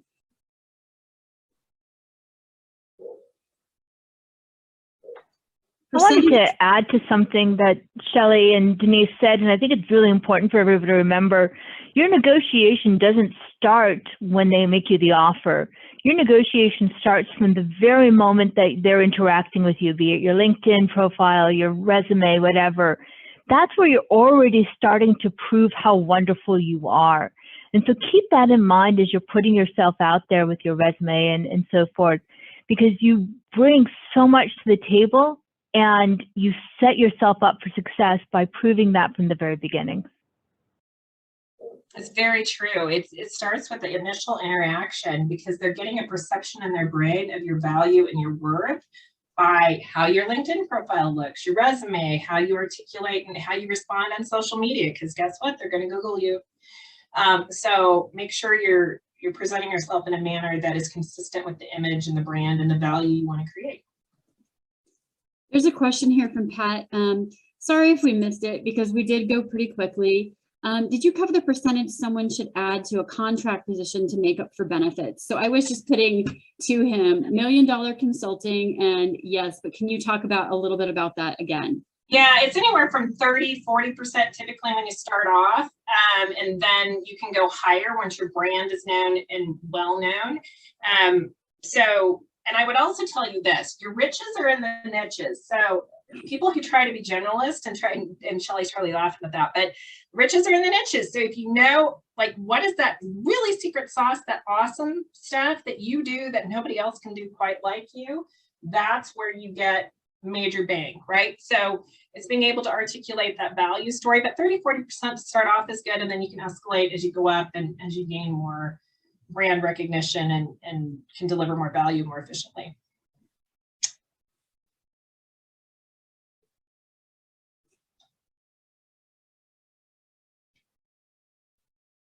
I wanted to add to something that Shelley and Denise said, and I think it's really important for everybody to remember. your negotiation doesn't start when they make you the offer. Your negotiation starts from the very moment that they're interacting with you, be it your LinkedIn profile, your resume, whatever. That's where you're already starting to prove how wonderful you are. And so keep that in mind as you're putting yourself out there with your resume and so forth, because you bring so much to the table and you set yourself up for success by proving that from the very beginning. It's very true. It starts with the initial interaction because they're getting a perception in their brain of your value and your worth by how your LinkedIn profile looks, your resume, how you articulate and how you respond on social media, because guess what? They're going to Google you. So make sure you're presenting yourself in a manner that is consistent with the image and the brand and the value you want to create. There's a question here from Pat. Sorry if we missed it because we did go pretty quickly. Did you cover the percentage someone should add to a contract position to make up for benefits? So I was just putting to him $1 million consulting, and yes, but can you talk about a little bit about that again? Yeah, it's anywhere from 30–40% typically when you start off, and then you can go higher once your brand is known and well known. And I would also tell you this: your riches are in the niches. So people who try to be generalists and Shelly's probably laughing at that, but riches are in the niches. So if you know, like, what is that really secret sauce, that awesome stuff that you do that nobody else can do quite like you, that's where you get major bang, right? So it's being able to articulate that value story, but 30–40% to start off is good. And then you can escalate as you go up and as you gain more brand recognition and can deliver more value more efficiently.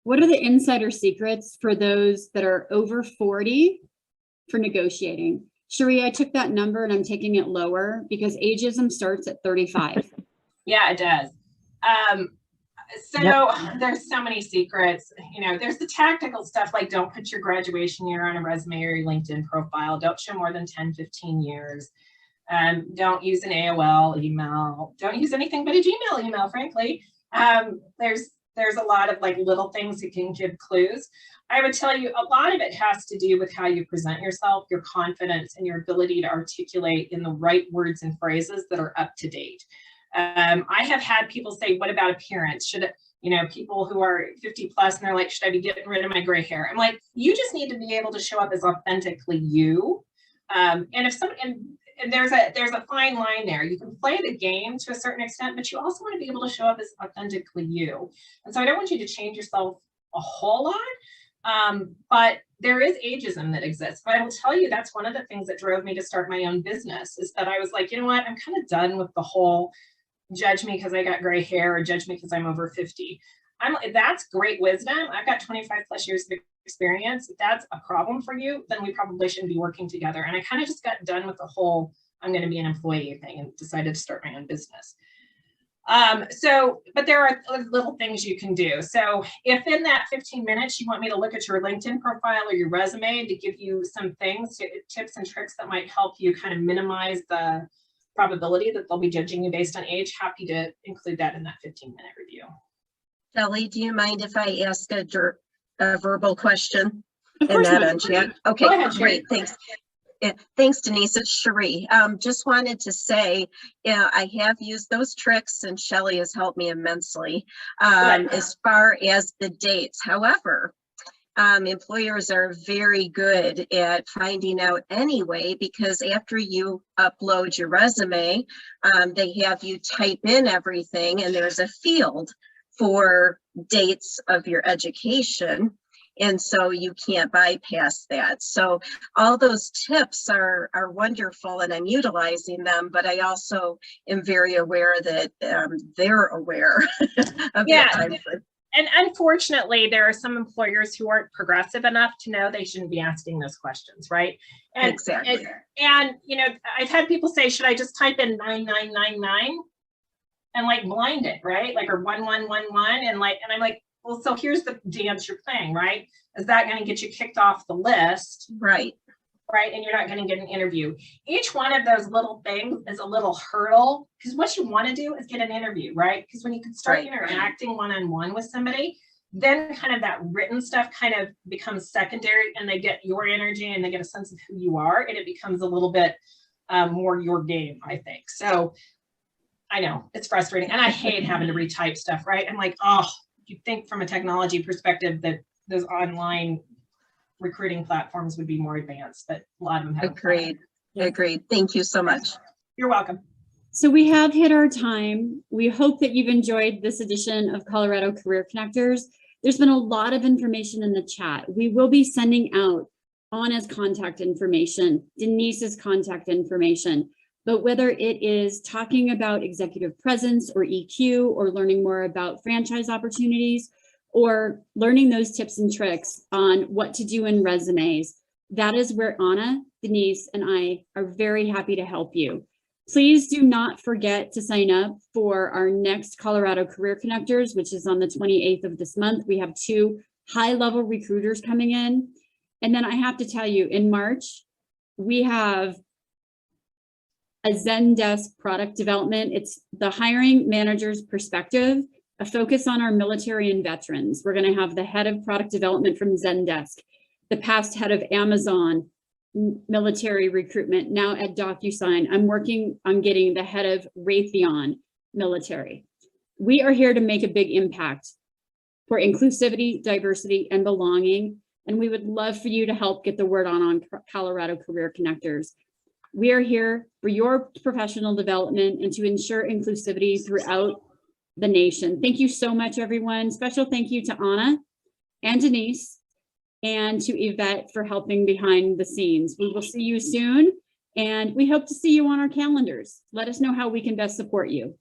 What are the insider secrets for those that are over 40 for negotiating? Cherie, I took that number and I'm taking it lower because ageism starts at 35. Yeah, it does. Yep. There's so many secrets. You know, there's the tactical stuff like don't put your graduation year on a resume or your LinkedIn profile. Don't show more than 10–15 years. Don't use an AOL email. Don't use anything but a Gmail email, frankly. There's a lot of like little things that can give clues. I would tell you a lot of it has to do with how you present yourself, your confidence, and your ability to articulate in the right words and phrases that are up to date. I have had people say, what about appearance? Should it, you know, people who are 50 plus and they're like, should I be getting rid of my gray hair? I'm like, you just need to be able to show up as authentically you. And there's a fine line there. You can play the game to a certain extent, but you also want to be able to show up as authentically you. And so I don't want you to change yourself a whole lot, but there is ageism that exists. But I will tell you, that's one of the things that drove me to start my own business, is that I was like, you know what, I'm kind of done with the whole judge me because I got gray hair or judge me because I'm over 50. That's great wisdom. I've got 25 plus years of experience. If that's a problem for you, then we probably shouldn't be working together. And I kind of just got done with the whole I'm going to be an employee thing and decided to start my own business. But there are little things you can do. So if in that 15 minutes you want me to look at your LinkedIn profile or your resume to give you some things, tips and tricks that might help you kind of minimize the probability that they'll be judging you based on age, happy to include that in that 15-minute review. Shelly, do you mind if I ask a verbal question? Of course and that not. on chat? Okay, great, thanks. Yeah, thanks, Denise. It's Cherie. Just wanted to say, I have used those tricks and Shelly has helped me immensely as far as the dates. However, employers are very good at finding out anyway, because after you upload your resume, they have you type in everything and there's a field for dates of your education. And so you can't bypass that. So all those tips are wonderful and I'm utilizing them, but I also am very aware that they're aware of that time frame. And unfortunately, there are some employers who aren't progressive enough to know they shouldn't be asking those questions, right? And, exactly. And you know, I've had people say, should I just type in 9999 and like blind it, right? Like, or 1111 and I'm like, well, so here's the dance you're playing, right? Is that going to get you kicked off the list? Right. Right. And you're not going to get an interview. Each one of those little things is a little hurdle, because what you want to do is get an interview, right? Because when you can start interacting one-on-one with somebody, then kind of that written stuff kind of becomes secondary, and they get your energy and they get a sense of who you are, and it becomes a little bit more your game, I think. So I know it's frustrating, and I hate having to retype stuff, right? I'm like, oh, you think from a technology perspective that those online recruiting platforms would be more advanced, but a lot of them have. Agreed. Agreed. Thank you so much. You're welcome. So we have hit our time. We hope that you've enjoyed this edition of Colorado Career Connectors. There's been a lot of information in the chat. We will be sending out Anna's contact information, Denise's contact information, but whether it is talking about executive presence or EQ, or learning more about franchise opportunities, or learning those tips and tricks on what to do in resumes, that is where Anna, Denise, and I are very happy to help you. Please do not forget to sign up for our next Colorado Career Connectors, which is on the 28th of this month. We have 2 high-level recruiters coming in. And then I have to tell you, in March, we have a Zendesk product development. It's the hiring manager's perspective, a focus on our military and veterans. We're going to have the head of product development from Zendesk, the past head of Amazon military recruitment, now at DocuSign. I'm working on getting the head of Raytheon military. We are here to make a big impact for inclusivity, diversity, and belonging. And we would love for you to help get the word on Colorado Career Connectors. We are here for your professional development and to ensure inclusivity throughout the nation. Thank you so much, everyone. Special thank you to Anna and Denise and to Yvette for helping behind the scenes. We will see you soon, and we hope to see you on our calendars. Let us know how we can best support you.